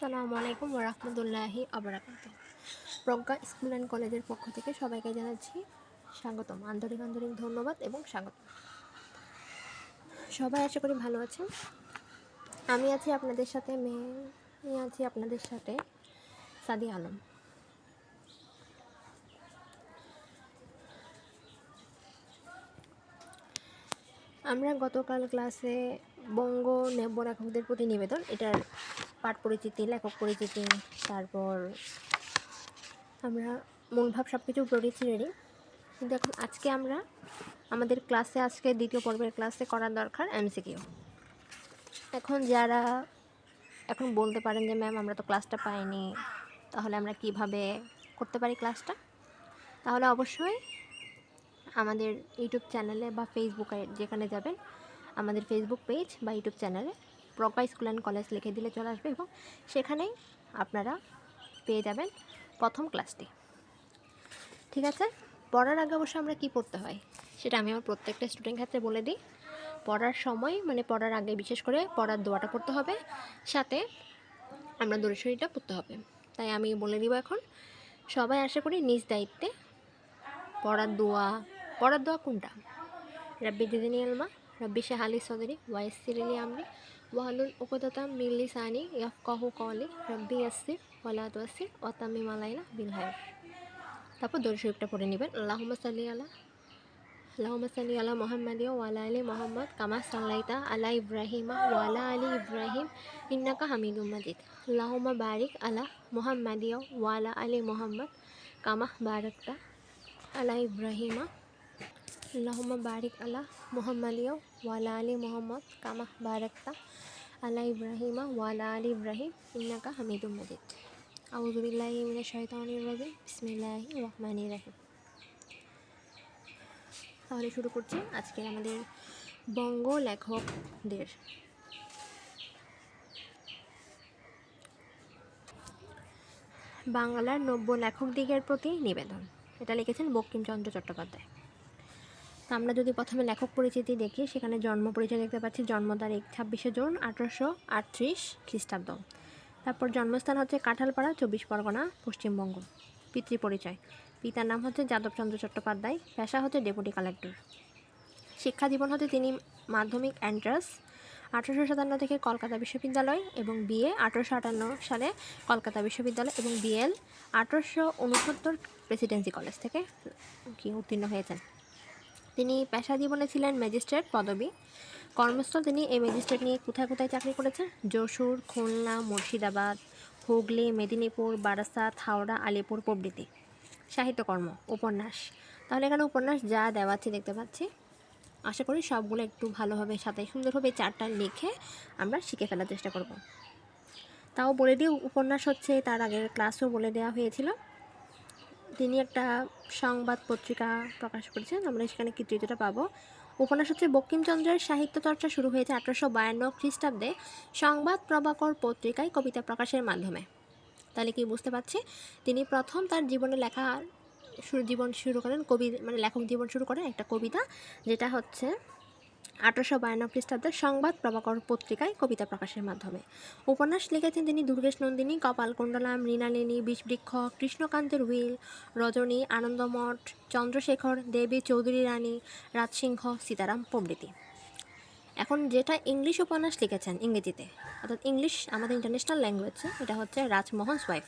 আসসালামু আলাইকুম ওয়া রাহমাতুল্লাহি ওয়া বারাকাতুহু। প্রজ্ঞা স্কুল অ্যান্ড কলেজের পক্ষ থেকে সবাইকে জানাচ্ছি স্বাগতম, আন্তরিক আন্তরিক ধন্যবাদ এবং স্বাগতম। সবাই আশা করি ভালো আছেন। আমি আছি আপনাদের সাথে সাদিয়া আলম। আমরা গতকাল ক্লাসে বঙ্গ নব্য লেখকদের প্রতি নিবেদন, এটার পাঠ পরিচিতি, লেখক পরিচিতি, তারপর আমরা মূলভাব সব কিছু পড়েছি রেডি। কিন্তু এখন আমাদের ক্লাসে দ্বিতীয় পর্বের ক্লাসে করার দরকার এমসিকিউ। এখন যারা বলতে পারেন যে ম্যাম আমরা তো ক্লাসটা পাইনি, তাহলে আমরা কিভাবে করতে পারি ক্লাসটা? তাহলে অবশ্যই আমাদের ইউটিউব চ্যানেলে বা ফেসবুকে যেখানে যাবেন, আমাদের ফেসবুক পেজ বা ইউটিউব চ্যানেলে প্রজ্ঞা স্কুল অ্যান্ড কলেজ লিখে দিলে চলে আসবে এবং সেখানেই আপনারা পেয়ে যাবেন প্রথম ক্লাসটি। ঠিক আছে? পড়ার আগে অবশ্য আমরা কী পড়তে হয় সেটা আমি আমার প্রত্যেকটা স্টুডেন্ট ক্ষেত্রে বলে দিই। পড়ার সময় পড়ার আগে বিশেষ করে পড়ার দোয়াটা পড়তে হবে, সাথে আমরা দরুদ শরীফটা পড়তে হবে। তাই আমি বলে দিব এখন। সবাই আশা করি নিজ দায়িত্বে পড়ার দোয়া কোনটা? রাব্বি জিদনি ইলমা, রাব্বি ইশরাহ লি সদরি ওয়া ইয়াসসির লি আমরি ওয়াহলুল উকদাতাম মিন লিসানি ইয়াফকাহু কওলি রাব্বি ইয়াসসির ওয়া লা তুয়াসসির ওয়া তাম্মিম আলাইনা বিল খায়র। তারপর দরুদ শরীফটা পড়ে নেবেন। আল্লাহুম্মা সাল্লি আলা মুহাম্মাদি ওয়া আলা আলি মুহাম্মাদ কামা সাল্লাইতা আলা ইব্রাহিমা ওয়া আলা আলি ইব্রাহিম ইন্নাকা হামিদুম মাজিদ। আল্লাহুম্মা বারিক আলা মুহাম্মাদি ওয়া আলা আলি মুহাম্মাদ কামা বারাকতা আলা ইব্রাহিমা। আল্লাহুম্মা বারিক আলা মুহাম্মাদি ওয়া আলা আলি মুহাম্মাদ কামা বারাকতা আলা ইব্রাহিমা ওয়া আলা আলি ইব্রাহিম ইন্নাকা হামিদুম মাজিদ। আউযু বিল্লাহি মিনাশ শাইতানির রাজিম। বিসমিল্লাহির রহমানির রহিম। তাহলে শুরু করছি আজকের আমাদের বঙ্গ লেখকদের। বাংলার নব্য লেখকদিগের প্রতি নিবেদন, এটা লিখেছেন বঙ্কিমচন্দ্র চট্টোপাধ্যায়। তা আমরা যদি প্রথমে লেখক পরিচিতি দেখি, সেখানে জন্ম পরিচয় দেখতে পাচ্ছি। জন্ম তারিখ 26শে জুন 1838 খ্রিস্টাব্দ। তারপর জন্মস্থান হচ্ছে কাঁঠালপাড়া, 24 পরগনা, পশ্চিমবঙ্গ। পিতৃ পরিচয়, পিতার নাম হচ্ছে যাদবচন্দ্র চট্টোপাধ্যায়, পেশা হচ্ছে ডেপুটি কালেক্টর। শিক্ষা জীবন হতে তিনি মাধ্যমিক এন্ট্রান্স 1857 থেকে কলকাতা বিশ্ববিদ্যালয় এবং বিএ 1858 সালে কলকাতা বিশ্ববিদ্যালয় এবং বিএল 1869 প্রেসিডেন্সি কলেজ থেকে উত্তীর্ণ হয়েছেন। তিনি পেশা জীবনে ছিলেন ম্যাজিস্ট্রেট পদবী। কর্মস্থল তিনি এই ম্যাজিস্ট্রেট নিয়ে কোথায় কোথায় চাকরি করেছেন? যশোর, খুলনা, মুর্শিদাবাদ, হুগলি, মেদিনীপুর, বারাসাত, হাওড়া, আলিপুর প্রভৃতি। সাহিত্যকর্ম, উপন্যাস। তাহলে এখানে উপন্যাস যা দেওয়া আছে দেখতে পাচ্ছি, আশা করি সবগুলো একটু ভালোভাবে সাথে সুন্দরভাবে চারটা লিখে আমরা শিখে ফেলার চেষ্টা করব। তাও বলে দিই, উপন্যাস হচ্ছে তার আগের ক্লাসও বলে দেওয়া হয়েছিল। তিনি একটা সংবাদ পত্রিকা প্রকাশ করেছেন, আমরা সেখানে কৃতিত্বটা পাবো। উপন্যাস হচ্ছে বঙ্কিমচন্দ্রের সাহিত্য চর্চা শুরু হয়েছে 1852 খ্রিস্টাব্দে সংবাদ প্রভাকর পত্রিকায় কবিতা প্রকাশের মাধ্যমে। তাহলে কি বুঝতে পারছি, তিনি প্রথম তার জীবনে জীবন শুরু করেন, লেখক জীবন শুরু করেন একটা কবিতা, যেটা হচ্ছে 1852 খ্রিস্টাব্দে সংবাদ প্রভাকর পত্রিকায় কবিতা প্রকাশের মাধ্যমে। উপন্যাস লিখেছেন তিনি দুর্গেশ নন্দিনী, কপালকুণ্ডলা, মৃণালিনী, বিষবৃক্ষ, কৃষ্ণকান্তের উইল, রজনী, আনন্দমঠ, চন্দ্রশেখর, দেবী চৌধুরী রানী, রাজসিংহ, সীতারাম প্রভৃতি। এখন যেটা ইংলিশ উপন্যাস লিখেছেন ইংরেজিতে, অর্থাৎ ইংলিশ আমাদের ইন্টারন্যাশনাল ল্যাঙ্গুয়েজে, এটা হচ্ছে রাজমোহনস ওয়াইফ।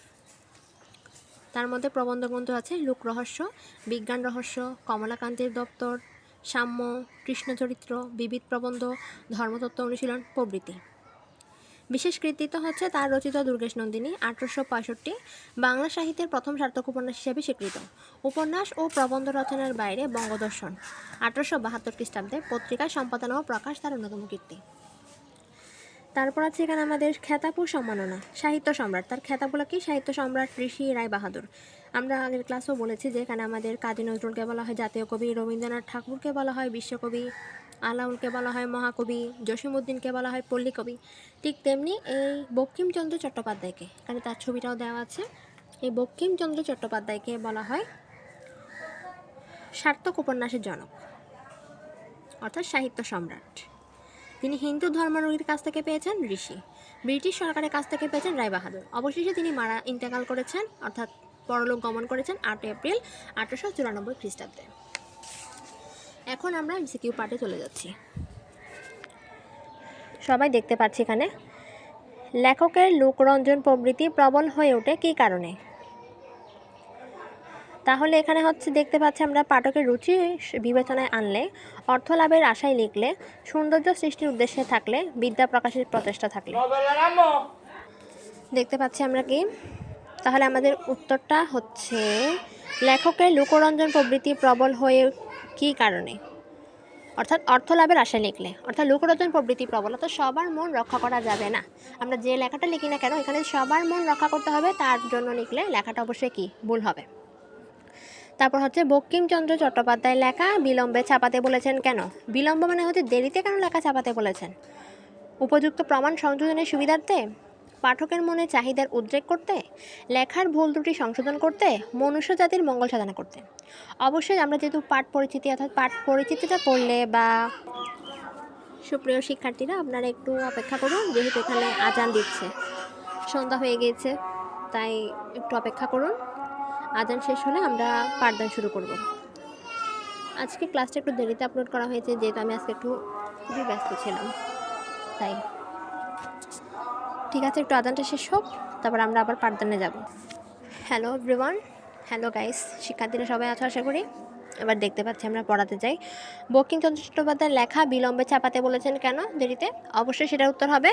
তার মধ্যে প্রবন্ধ গ্রন্থ আছে লোক রহস্য, বিজ্ঞান রহস্য, কমলাকান্তের দপ্তর, সাম্য, কৃষ্ণচরিত্র, বিবিধ প্রবন্ধ, ধর্মতত্ত্ব অনুশীলন প্রভৃতি। বিশেষ কৃতিত্ব হচ্ছে তার রচিত দুর্গেশ নন্দিনী 1865 বাংলা সাহিত্যের প্রথম সার্থক উপন্যাস হিসেবে স্বীকৃত। উপন্যাস ও প্রবন্ধ রচনার বাইরে বঙ্গদর্শন 1872 খ্রিস্টাব্দে পত্রিকায় সম্পাদনা ও প্রকাশ তার অন্যতম কীর্তি। তারপর আছে এখানে আমাদের খেতাব ও সম্মাননা। সাহিত্য সম্রাট, তার খেতাবগুলো কি? সাহিত্য সম্রাট ঋষি রায় বাহাদুর। আমরা আগের ক্লাসেও বলেছি যে এখানে আমাদের কাজী নজরুলকে বলা হয় জাতীয় কবি, রবীন্দ্রনাথ ঠাকুরকে বলা হয় বিশ্বকবি, আলাউলকে বলা হয় মহাকবি, জসীমউদ্দিনকে বলা হয় পল্লী কবি। ঠিক তেমনি এই বঙ্কিমচন্দ্র চট্টোপাধ্যায়কে, এখানে তার ছবিটাও দেওয়া আছে, এই বঙ্কিমচন্দ্র চট্টোপাধ্যায়কে বলা হয় সার্থক উপন্যাসের জনক, অর্থাৎ সাহিত্য সম্রাট। তিনি হিন্দু ধর্মানুরাগীর কাছ থেকে পেয়েছেন ঋষি। ব্রিটিশ সরকারের কাছ থেকে পেয়েছেন রায়বাহাদুর। অবশেষে তিনি ইন্তেকাল করেছেন, অর্থাৎ পরলোক গমন করেছেন 8 এপ্রিল 1894 খ্রিস্টাব্দে। এখন আমরা এমসিকিউ পার্টে চলে যাচ্ছি। সবাই দেখতে পাচ্ছি এখানে লেখকের লোকরঞ্জন প্রবৃত্তি প্রবল হয়ে ওঠে কী কারণে? তাহলে এখানে হচ্ছে দেখতে পাচ্ছি আমরা পাঠকের রুচি বিবেচনায় আনলে, অর্থ লাভের আশায় লিখলে, সৌন্দর্য সৃষ্টির উদ্দেশ্যে থাকলে, বিদ্যা প্রকাশের প্রচেষ্টা থাকলে। দেখতে পাচ্ছি আমরা কি, তাহলে আমাদের উত্তরটা হচ্ছে লেখকের লোকরঞ্জন প্রবৃত্তি প্রবল হয়ে কী কারণে, অর্থাৎ অর্থ লাভের আশায় লিখলে, অর্থাৎ লোকরঞ্জন প্রবৃত্তি প্রবল, অর্থাৎ সবার মন রক্ষা করা যাবে না। আমরা যে লেখাটা লিখি না কেন এখানে সবার মন রক্ষা করতে হবে, তার জন্য লিখলে লেখাটা অবশ্যই কি ভুল হবে। তারপর হচ্ছে বঙ্কিমচন্দ্র চট্টোপাধ্যায় লেখা বিলম্বে ছাপাতে বলেছেন কেন? বিলম্ব মানে হচ্ছে দেরিতে কেন লেখা ছাপাতে বলেছেন? উপযুক্ত প্রমাণ সংযোজনের সুবিধার্থে, পাঠকের মনে চাহিদার উদ্রেক করতে, লেখার ভুল ত্রুটি সংশোধন করতে, মনুষ্য জাতির মঙ্গল সাধনা করতে। অবশ্যই আমরা যেহেতু পাঠ পরিচিতি, অর্থাৎ পাঠ পরিচিতিটা পড়লে বা সুপ্রিয় শিক্ষার্থীরা আপনারা একটু অপেক্ষা করুন, যেহেতু এখানে আজান দিচ্ছে, সন্ধ্যা হয়ে গিয়েছে, তাই একটু অপেক্ষা করুন। আজান শেষ হলে আমরা পাঠদান শুরু করব। আজকে ক্লাসটা একটু দেরিতে আপলোড করা হয়েছে, যেহেতু আমি আজকে একটু খুবই ব্যস্ত ছিলাম, তাই ঠিক আছে, একটু আজানটা শেষ হোক, তারপর আমরা আবার পাঠদানে যাব। হ্যালো এভরিওয়ান, হ্যালো গাইস, শিক্ষার্থীরা সবাই আছো আশা করি। এবার দেখতে পাচ্ছি আমরা পড়াতে যাই। বঙ্কিমচন্দ্র চট্টোপাধ্যায় লেখা বিলম্বে ছাপাতে বলেছেন কেন দেরিতে? অবশ্যই সেটার উত্তর হবে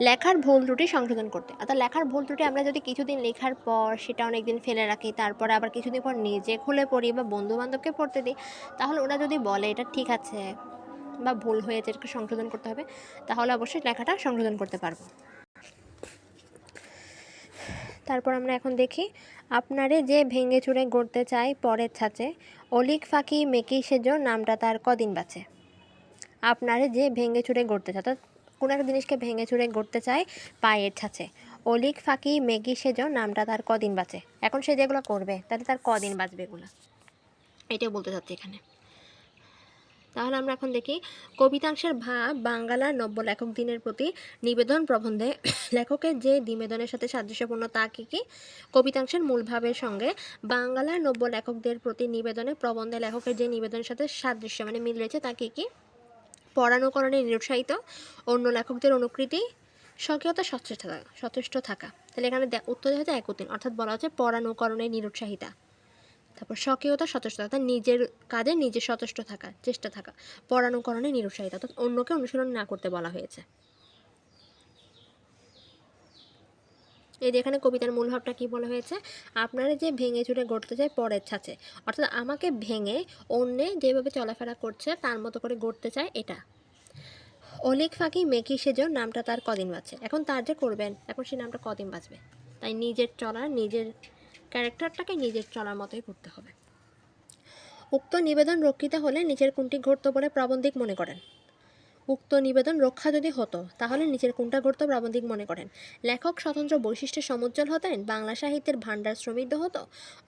লেখার ভুল ত্রুটি সংশোধন করতে। অর্থাৎ লেখার ভুল ত্রুটি আমরা যদি কিছুদিন লেখার পর সেটা অনেক দিন ফেলে রাখি, তারপরে আবার কিছুদিন পর নিজে খুলে পড়ি বা বন্ধু বান্ধবকে পড়তে দিই, তাহলে ওরা যদি বলে এটা ঠিক আছে বা ভুল হয়েছে, এটাকে সংশোধন করতে হবে, তাহলে অবশ্যই লেখাটা সংশোধন করতে পারবো। তারপর আমরা এখন দেখি, আপনারে যে ভেঙে চুরে গড়তে চায় পরের ছাঁচে, অলিক ফাঁকি মেকি সেজ নামটা তার কদিন বাঁচে। আপনারে যে ভেঙে চুরে গড়তে চায়, অর্থাৎ কোনো একটা জিনিসকে ভেঙে চুরে গড়তে চায় পায়ের ছাঁচে, অলিক ফাঁকি মেকি সেজ নামটা তার কদিন বাঁচে। এখন সে যেগুলো করবে তাহলে তার কদিন বাঁচবে এগুলো, এটাই বলতে চাচ্ছি এখানে। তাহলে আমরা এখন দেখি, কবিতাংশের ভাব বাঙ্গালার নব্য লেখক দিনের প্রতি নিবেদন প্রবন্ধে লেখকের যে নিবেদনের সাথে সাদৃশ্যপূর্ণ তা কী কী? কবিতাংশের মূল ভাবের সঙ্গে বাঙ্গালার নব্য লেখকদের প্রতি নিবেদনে প্রবন্ধে লেখকের যে নিবেদনের সাথে সাদৃশ্য মানে মিল রয়েছে তা কী কী? পরানুকরণে নিরুৎসাহিত, অন্য লেখকদের অনুকৃতি, স্বকীয়তা সচেষ্ট থাকা। তাহলে এখানে উত্তর দেওয়া হচ্ছে 1 ও 3, অর্থাৎ বলা হচ্ছে পরানুকরণে নিরুৎসাহিতা, তারপর স্বকীয়তা সচেষ্ট, অর্থাৎ নিজের কাজে নিজে সচেষ্ট থাকা, চেষ্টা থাকা, পরানুকরণে নিরুৎসাহিতা, অর্থাৎ অন্যকে অনুসরণ না করতে বলা হয়েছে। এই যে এখানে কবিতার মূল ভাবটা কী বলা হয়েছে, আপনারা যে ভেঙে চুরে গড়তে চায় পরের ছাঁচে, অর্থাৎ আমাকে ভেঙে অন্যে যেভাবে চলাফেরা করছে তার মতো করে গড়তে চায় এটা। অলিক ফাঁকি মেকি সেজন নামটা তার কদিন বাঁচে। এখন তার যে করবেন, এখন সেই নামটা কদিন বাঁচবে, তাই নিজের চলার, নিজের ক্যারেক্টারটাকে নিজের চলার মতোই করতে হবে। উক্ত নিবেদন রক্ষিত হলে নিচের কোনটি ঘটত বলে প্রাবন্ধিক মনে করেন? উক্ত নিবেদন রক্ষা যদি হতো তাহলে নিচের কোনটা ঘটত প্রাবন্ধিক মনে করেন? লেখক স্বতন্ত্র বৈশিষ্ট্যে সমুজ্জ্বল হতেন, বাংলা সাহিত্যের ভাণ্ডার সমৃদ্ধ হতো,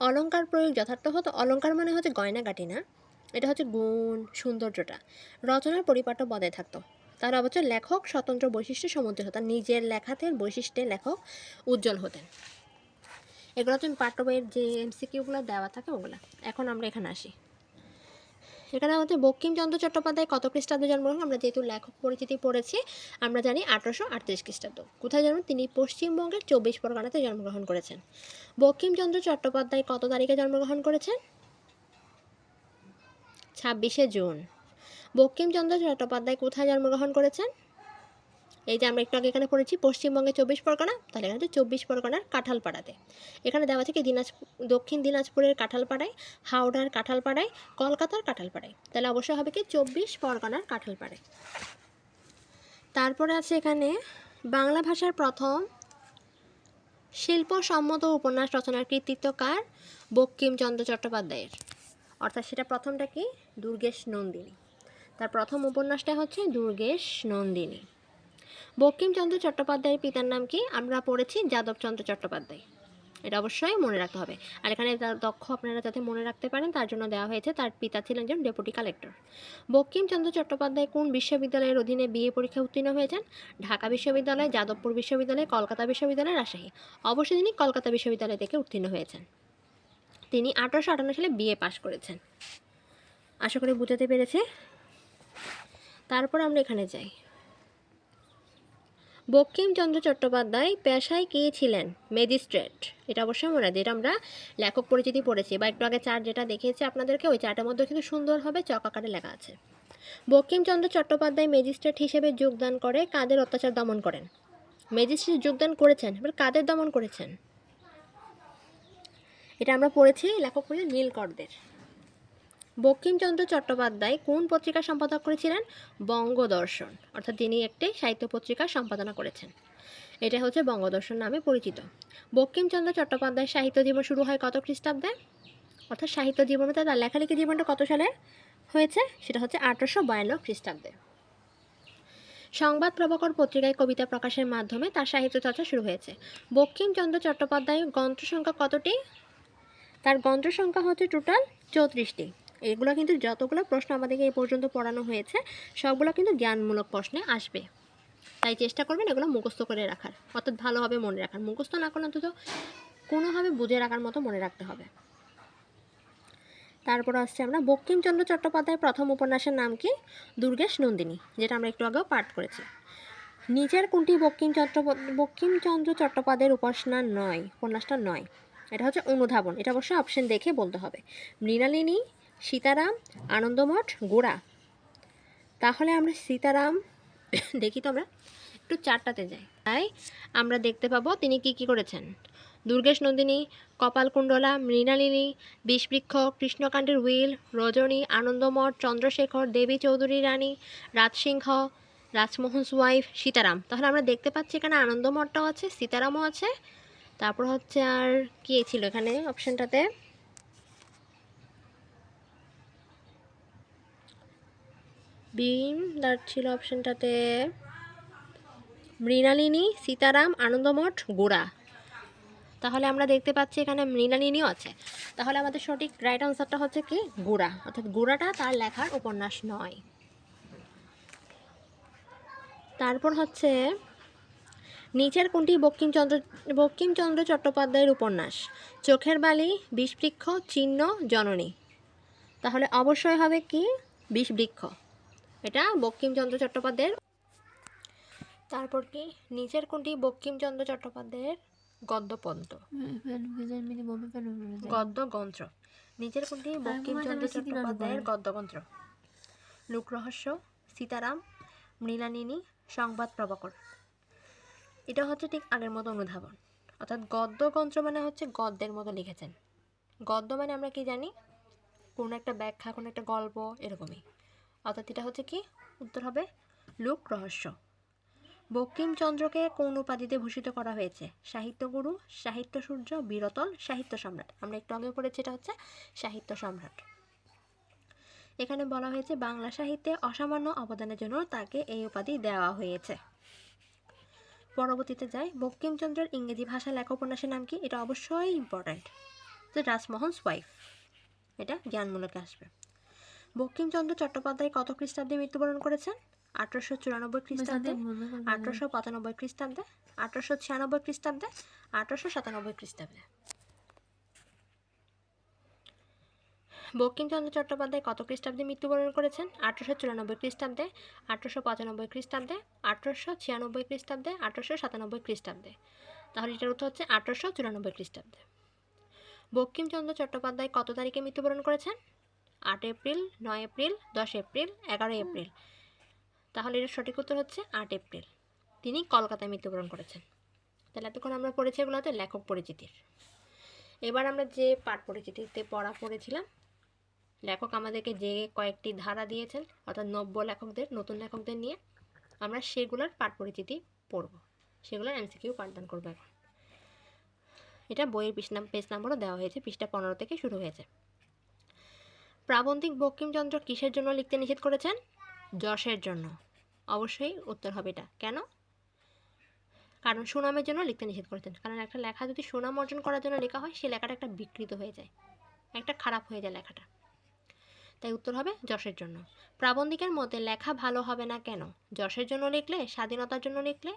অলঙ্কার প্রয়োগ যথার্থ হতো। অলঙ্কার মানে হচ্ছে গয়নাগাটি না, এটা হচ্ছে গুণ, সৌন্দর্যটা। রচনার পরিপাট্য বজায় থাকতো। তার অবশ্য লেখক স্বতন্ত্র বৈশিষ্ট্যে সমুজ্জ্বল হতেন, নিজের লেখাতে বৈশিষ্ট্যে লেখক উজ্জ্বল হতেন। এগুলো তুমি পাঠ্য বইয়ের যে এমসিকিউগুলো দেওয়া থাকে ওগুলো। এখন আমরা এখানে আসি। এখানে আমাদের বঙ্কিমচন্দ্র চট্টোপাধ্যায় কত খ্রিস্টাব্দে জন্মগ্রহণ? আমরা যেহেতু লেখক পরিচিতি পড়েছি, আমরা জানি 1838 খ্রিস্টাব্দ। কোথায় জন্ম? তিনি পশ্চিমবঙ্গের 24 পরগনাতে জন্মগ্রহণ করেছেন। বঙ্কিমচন্দ্র চট্টোপাধ্যায় কত তারিখে জন্মগ্রহণ করেছেন? 26শে জুন। বঙ্কিমচন্দ্র চট্টোপাধ্যায় কোথায় জন্মগ্রহণ করেছেন? এই যে আমরা একটু আগে এখানে পড়েছি পশ্চিমবঙ্গের 24 পরগনা, তাহলে এখানে 24 পরগনার কাঁঠালপাড়াতে। এখানে দেওয়া আছে কি দক্ষিণ দিনাজপুরের কাঁঠালপাড়ায়, হাওড়ার কাঁঠালপাড়ায়, কলকাতার কাঁঠালপাড়ায়, তাহলে অবশ্যই হবে কি 24 পরগনার কাঁঠালপাড়ায়। তারপরে আছে এখানে বাংলা ভাষার প্রথম শিল্পসম্মত উপন্যাস রচনার কৃতিত্ব কার? বঙ্কিমচন্দ্র চট্টোপাধ্যায়ের। অর্থাৎ সেটা প্রথমটা কি? দুর্গেশ নন্দিনী। তার প্রথম উপন্যাসটা হচ্ছে দুর্গেশ নন্দিনী। বঙ্কিমচন্দ্র চট্টোপাধ্যায়ের পিতার নাম কি? আমরা পড়েছি যাদবচন্দ্র চট্টোপাধ্যায়। এটা অবশ্যই মনে রাখতে হবে। আর এখানে দক্ষ আপনারা যাতে মনে রাখতে পারেন তার জন্য দেওয়া হয়েছে তার পিতা ছিলেন একজন ডেপুটি কালেক্টর। বঙ্কিমচন্দ্র চট্টোপাধ্যায় কোন বিশ্ববিদ্যালয়ের অধীনে বিএ পরীক্ষায় উত্তীর্ণ হয়েছেন? ঢাকা বিশ্ববিদ্যালয়, যাদবপুর বিশ্ববিদ্যালয়, কলকাতা বিশ্ববিদ্যালয়, রাজশাহী। অবশ্যই তিনি কলকাতা বিশ্ববিদ্যালয় থেকে উত্তীর্ণ হয়েছেন। তিনি 1858 সালে বিএ পাশ করেছেন। আশা করি বুঝাতে পেরেছি। তারপর আমরা এখানে যাই। বঙ্কিমচন্দ্র চট্টোপাধ্যায় পেশায় কী ছিলেন? ম্যাজিস্ট্রেট। এটা অবশ্যই মনে রাখবে। এটা আমরা লেখক পরিচিতি পড়েছি বা একটু আগে চার্ট যেটা দেখিয়েছি আপনাদেরকে, ওই চার্টের মধ্যে কিন্তু সুন্দরভাবে চক আকারে লেখা আছে। বঙ্কিমচন্দ্র চট্টোপাধ্যায় ম্যাজিস্ট্রেট হিসেবে যোগদান করে কাদের অত্যাচার দমন করেন? ম্যাজিস্ট্রেট যোগদান করেছেন, এবার কাদের দমন করেছেন? এটা আমরা পড়েছি লেখক পরিচিতি নীলকরদের। বঙ্কিমচন্দ্র চট্টোপাধ্যায় কোন পত্রিকার সম্পাদক করেছিলেন? বঙ্গদর্শন, অর্থাৎ তিনি একটি সাহিত্য পত্রিকার সম্পাদনা করেছেন। এটা হচ্ছে বঙ্গদর্শন নামে পরিচিত। বঙ্কিমচন্দ্র চট্টোপাধ্যায়ের সাহিত্য জীবন শুরু হয় কত খ্রিস্টাব্দে? অর্থাৎ সাহিত্য জীবনটা তার লেখালেখি জীবনটা কত সালে হয়েছে? সেটা হচ্ছে 1852 খ্রিস্টাব্দে। সংবাদ প্রভাকর পত্রিকায় কবিতা প্রকাশের মাধ্যমে তার সাহিত্য চর্চা শুরু হয়েছে। বঙ্কিমচন্দ্র চট্টোপাধ্যায়ের গ্রন্থ সংখ্যা কতটি? তার গ্রন্থ সংখ্যা হচ্ছে টোটাল 34টি। এগুলো কিন্তু যতগুলো প্রশ্ন আমাদেরকে এই পর্যন্ত পড়ানো হয়েছে সবগুলো কিন্তু জ্ঞানমূলক প্রশ্নে আসবে, তাই চেষ্টা করবেন এগুলো মুখস্থ করে রাখার, অর্থাৎ ভালোভাবে মনে রাখার। মুখস্থ না করলে অন্তত কোনোভাবে বুঝে রাখার মতো মনে রাখতে হবে। তারপর আসছে আমরা বঙ্কিমচন্দ্র চট্টোপাধ্যায়ের প্রথম উপন্যাসের নাম কি? দুর্গেশ নন্দিনী, যেটা আমরা একটু আগেও পাঠ করেছি। নিচের কোনটি বঙ্কিমচন্দ্র চট্টোপাধ্যায়ের উপন্যাসটা নয়? এটা হচ্ছে অনুধাবন। এটা অবশ্যই অপশন দেখে বলতে হবে। মৃণালিনী, সীতারাম, আনন্দমঠ, গোরা। তাহলে আমরা সীতারাম দেখি, তো আমরা একটু চারটাতে যাই। তাই আমরা দেখতে পাবো তিনি কি করেছেন। দুর্গেশ নন্দিনী, কপালকুণ্ডলা, মৃণালিনী, বিষবৃক্ষ, কৃষ্ণকান্তের will, Rajani, Anandamath, Chandrashekhar, Debi Chaudhurani, Rajsingha, Rajmohan's wife, Sitaram. তাহলে আমরা দেখতে পাচ্ছি এখানে আনন্দমঠটাও আছে, সীতারামও আছে। তারপর হচ্ছে আর কি ছিল এখানে অপশনটাতে? ছিল অপশনটাতে মৃণালিনী, সীতারাম, আনন্দমঠ, গোরা। তাহলে আমরা দেখতে পাচ্ছি এখানে মৃণালিনীও আছে। তাহলে আমাদের সঠিক রাইট আনসারটা হচ্ছে কি? গোরা, অর্থাৎ গোরাটা তার লেখার উপন্যাস নয়। তারপর হচ্ছে নিচের কোনটি বঙ্কিমচন্দ্র চট্টোপাধ্যায়ের উপন্যাস? চোখের বালি, বিষবৃক্ষ, চিহ্ন, জননী। তাহলে অবশ্যই হবে কি? বিষবৃক্ষ। এটা বঙ্কিমচন্দ্র চট্টোপাধ্যায়ের। তারপর কি নিচের কোনটি বঙ্কিমচন্দ্র চট্টোপাধ্যায়ের গদ্যগ্রন্থ? গদ্যগ্রন্থ। নিচের কোনটি বঙ্কিমচন্দ্র চট্টোপাধ্যায়ের গদ্যগ্রন্থ? লোকরহস্য, সীতারাম, মৃণালিনী, সংবাদ প্রভাকর। এটা হচ্ছে ঠিক আগের মতো অনুধাবন, অর্থাৎ গদ্যগ্রন্থ মানে হচ্ছে গদ্যের মতো লিখেছেন। গদ্য মানে আমরা কি জানি? কোনো একটা ব্যাখ্যা, কোনো একটা গল্প, এরকমই। অর্থাৎ এটা হচ্ছে কি? উত্তর হবে লোকরহস্য। বঙ্কিমচন্দ্রকে কোন উপাধিতে ভূষিত করা হয়েছে? সাহিত্যগুরু, সাহিত্য সূর্য, বীরতল, সাহিত্য সম্রাট। আমরা একটু আগে পড়েছি এটা হচ্ছে সাহিত্য সম্রাট। এখানে বলা হয়েছে বাংলা সাহিত্যে অসামান্য অবদানের জন্য তাকে এই উপাধি দেওয়া হয়েছে। পরবর্তীতে যাই, বঙ্কিমচন্দ্রের ইংরেজি ভাষা লেখা উপন্যাসের নাম কি? এটা অবশ্যই ইম্পর্ট্যান্ট, যে রাজমোহনস ওয়াইফ। এটা জ্ঞানমূলকে আসবে। বঙ্কিমচন্দ্র চট্টোপাধ্যায় কত খ্রিস্টাব্দে মৃত্যুবরণ করেছেন? 1894 খ্রিস্টাব্দে, 1895 খ্রিস্টাব্দে, 1896 খ্রিস্টাব্দে, 1897 খ্রিস্টাব্দে। বঙ্কিমচন্দ্র চট্টোপাধ্যায় কত খ্রিস্টাব্দে মৃত্যুবরণ করেছেন? 1894 খ্রিস্টাব্দে, 1895 খ্রিস্টাব্দে, 1896 খ্রিস্টাব্দে, 1897 খ্রিস্টাব্দে। তাহলে এটার উত্তর হচ্ছে 1894 খ্রিস্টাব্দে। বঙ্কিমচন্দ্র চট্টোপাধ্যায় কত তারিখে মৃত্যুবরণ করেছেন? 8 এপ্রিল, 9 এপ্রিল, 10 এপ্রিল, 11 এপ্রিল। তাহলে এটার সঠিক উত্তর হচ্ছে 8 এপ্রিল। তিনি কলকাতায় মৃত্যুবরণ করেছেন। তাহলে এতক্ষণ আমরা পড়েছি এগুলো হচ্ছে লেখক পরিচিতির। এবার আমরা যে পাঠ পরিচিতিতে পড়েছিলাম, লেখক আমাদেরকে যে কয়েকটি ধারা দিয়েছেন, অর্থাৎ নব্য লেখকদের, নতুন লেখকদের নিয়ে আমরা সেগুলোর পাঠ পরিচিতি পড়ব, সেগুলোর এমসিকিউ পাঠদান করব। এখন এটা বইয়ের পেজ নাম্বারও দেওয়া হয়েছে, পৃষ্ঠা 15 থেকে শুরু হয়েছে। প্রাবন্ধিক বঙ্কিমচন্দ্র কিসের জন্য লিখতে নিষেধ করেছেন? যশের জন্য। অবশ্যই উত্তর হবে এটা। কেন? কারণ সুনামের জন্য লিখতে নিষেধ করেছেন। কারণ একটা লেখা যদি সুনাম অর্জন করার জন্য লেখা হয়, সেই লেখাটা একটা বিকৃত হয়ে যায়, একটা খারাপ হয়ে যায় লেখাটা। তাই উত্তর হবে যশের জন্য। প্রাবন্ধিকের মতে লেখা ভালো হবে না কেন? যশের জন্য লিখলে, স্বাধীনতার জন্য লিখলে,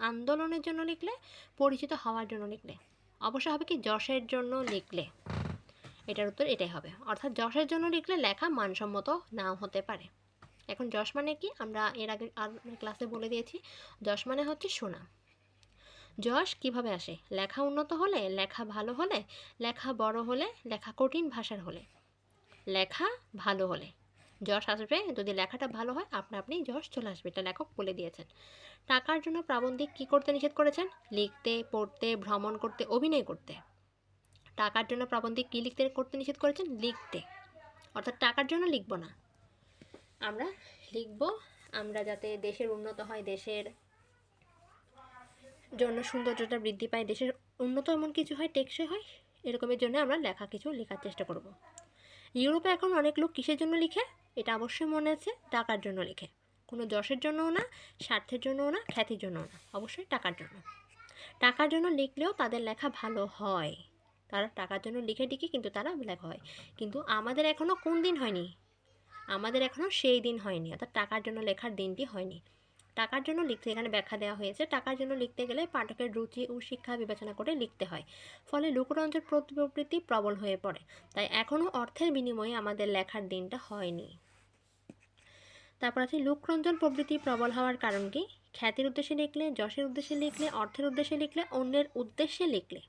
আন্দোলনের জন্য লিখলে, পরিচিত হওয়ার জন্য লিখলে। অবশ্য হবে কি যশের জন্য লিখলে। এটার উত্তর এটাই হবে। অর্থাৎ যশের জন্য লিখলে লেখা মানসম্মত নাও হতে পারে। এখন যশ মানে কি আমরা এর আগে ক্লাসে বলে দিয়েছি। যশ মানে হচ্ছে সুনাম। যশ কিভাবে আসে? লেখা উন্নত হলে, লেখা ভালো হলে, লেখা বড় হলে, লেখা কঠিন ভাষার হলে। লেখা ভালো হলে যশ আসবে। যদি লেখাটা ভালো হয় আপনা আপনি যশ চলে আসবে, এটা লেখক বলে দিয়েছেন। টাকার জন্য প্রাবন্ধিক কি করতে নিষেধ করেছেন? লিখতে, পড়তে, ভ্রমণ করতে, অভিনয় করতে। টাকার জন্য প্রাবন্ধিক কি লিখতে করতে নিষেধ করেছেন? লিখতে। অর্থাৎ টাকার জন্য লিখব না, আমরা লিখব আমরা যাতে দেশের উন্নত হয়, দেশের জন্য সৌন্দর্যটা বৃদ্ধি পায়, দেশের উন্নত এমন কিছু হয়, টেকসই হয়, এরকমের জন্য আমরা লেখা কিছু লেখার চেষ্টা করব। ইউরোপে এখন অনেক লোক কিসের জন্য লিখে? এটা অবশ্যই মনে আছে, টাকার জন্য লিখে। কোনো যশের জন্যও না, স্বার্থের জন্যও না, খ্যাতির জন্যও না, অবশ্যই টাকার জন্য। টাকার জন্য লিখলেও তাদের লেখা ভালো হয়, তারা টাকার জন্য লিখে ঠিকই, কিন্তু তারা লেখা হয়। কিন্তু আমাদের এখনও কোন দিন হয়নি? আমাদের এখনও সেই দিন হয়নি, অর্থাৎ টাকার জন্য লেখার দিনটি হয়নি। টাকার জন্য লিখতে এখানে ব্যাখ্যা দেওয়া হয়েছে, টাকার জন্য লিখতে গেলে পাঠকের রুচি ও শিক্ষা বিবেচনা করে লিখতে হয়, ফলে লোকরঞ্জন প্রবৃত্তি প্রবল হয়ে পড়ে। তাই এখনও অর্থের বিনিময়ে আমাদের লেখার দিনটা হয়নি। তারপর আছে লোকরঞ্জন প্রবৃত্তি প্রবল হওয়ার কারণ কি? খ্যাতির উদ্দেশ্যে লিখলে, যশের উদ্দেশ্যে লিখলে, অর্থের উদ্দেশ্যে লিখলে, অন্যের উদ্দেশ্যে লিখলে।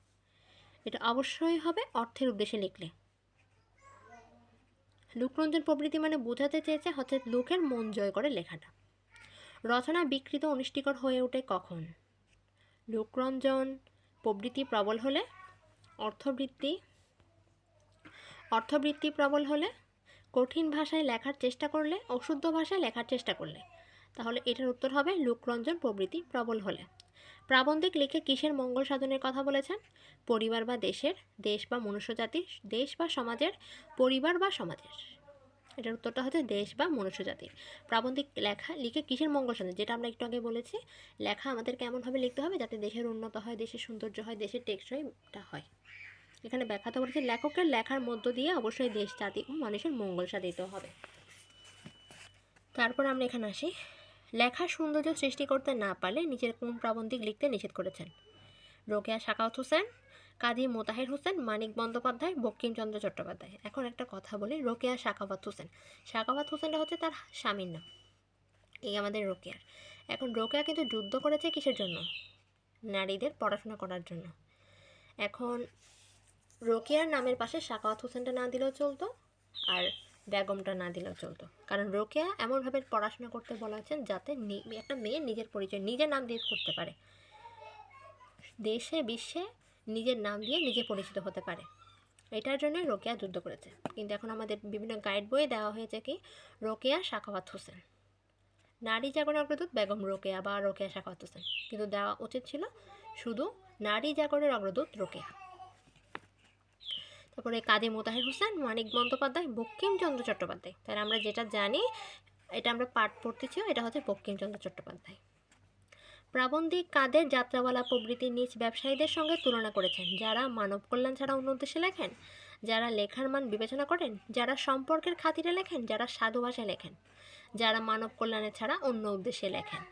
এটা অবশ্যই হবে অর্থের উদ্দেশ্যে লিখলে। লোকরঞ্জন প্রবৃত্তি মানে বোঝাতে চেয়েছে হচ্ছে লোকের মন জয় করে লেখাটা। রচনা বিকৃত অনিষ্টিকর হয়ে ওঠে কখন? লোকরঞ্জন প্রবৃত্তি প্রবল হলে, অর্থবৃত্তি প্রবল হলে, কঠিন ভাষায় লেখার চেষ্টা করলে, অশুদ্ধ ভাষায় লেখার চেষ্টা করলে। তাহলে এটার উত্তর হবে লোকরঞ্জন প্রবৃত্তি প্রবল হলে। প্রাবন্ধিক লিখে কিসের মঙ্গল সাধনের কথা বলেছেন? পরিবার বা দেশের, দেশ বা মনুষ্যজাতির, দেশ বা সমাজের, পরিবার বা সমাজের। এটার উত্তরটা হচ্ছে দেশ বা মনুষ্যজাতির। প্রাবন্ধিক লেখা লিখে কিসের মঙ্গল সাধন? যেটা আমরা একটু আগে বলেছি, লেখা আমাদের কেমনভাবে লিখতে হবে যাতে দেশের উন্নত হয়, দেশের সৌন্দর্য হয়, দেশের টেকসইটা হয়। এখানে ব্যাখ্যাতে বলেছে লেখকের লেখার মধ্য দিয়ে অবশ্যই দেশ, জাতি ও মানুষের মঙ্গল সাধিত হবে। তারপর আমরা এখানে আসি, লেখার সৌন্দর্য সৃষ্টি করতে না পারলে নিজের কোন প্রাবন্ধিক লিখতে নিষেধ করেছেন? রোকেয়া সাখাওয়াত হোসেন, কাজী মোতাহের হোসেন, মানিক বন্দ্যোপাধ্যায়, বঙ্কিমচন্দ্র চট্টোপাধ্যায়। এখন একটা কথা বলি, রোকেয়া সাখাওয়াত হোসেন। সাখাওয়াত হোসেনটা হচ্ছে তার স্বামীর নাম, এই আমাদের রোকেয়ার। এখন রোকেয়া কিন্তু যুদ্ধ করেছে কিসের জন্য? নারীদের পড়াশোনা করার জন্য। এখন রোকেয়ার নামের পাশে সাখাওয়াত হোসেনটা না দিলেও চলতো, আর বেগমটা না দিলেও চলতো, কারণ রোকেয়া এমনভাবে পড়াশোনা করতে বলা হয়েছেন যাতে একটা মেয়ে নিজের পরিচয় নিজের নাম দিয়ে করতে পারে, দেশে বিশ্বে নিজের নাম দিয়ে নিজে পরিচিত হতে পারে। এটার জন্য রোকেয়া যুদ্ধ করেছে। কিন্তু এখন আমাদের বিভিন্ন গাইড বইয়ে দেওয়া হয়েছে কি রোকেয়া সাখাওয়াত হোসেন, নারী জাগরণের অগ্রদূত বেগম রোকেয়া বা রোকেয়া সাখাওয়াত হোসেন, কিন্তু দেওয়া উচিত ছিল শুধু নারী জাগরণের অগ্রদূত রোকেয়া। তারপরে কাজী মোতাহের হোসেন, মানিক বন্দ্যোপাধ্যায়, বঙ্কিমচন্দ্র চট্টোপাধ্যায়। তাই আমরা যেটা জানি, এটা আমরা পাঠ পড়তেছি, এটা হচ্ছে বঙ্কিমচন্দ্র চট্টোপাধ্যায়। প্রাবন্ধিক কাদের যাত্রাওয়ালা প্রভৃতির নিজ ব্যবসায়ীদের সঙ্গে তুলনা করেছেন? যারা মানব কল্যাণ ছাড়া অন্য উদ্দেশ্যে লেখেন, যারা লেখার মান বিবেচনা করেন, যারা সম্পর্কের খাতিরে লেখেন, যারা সাধু ভাষায় লেখেন, যারা মানব কল্যাণে ছাড়া অন্য উদ্দেশ্যে লেখেন।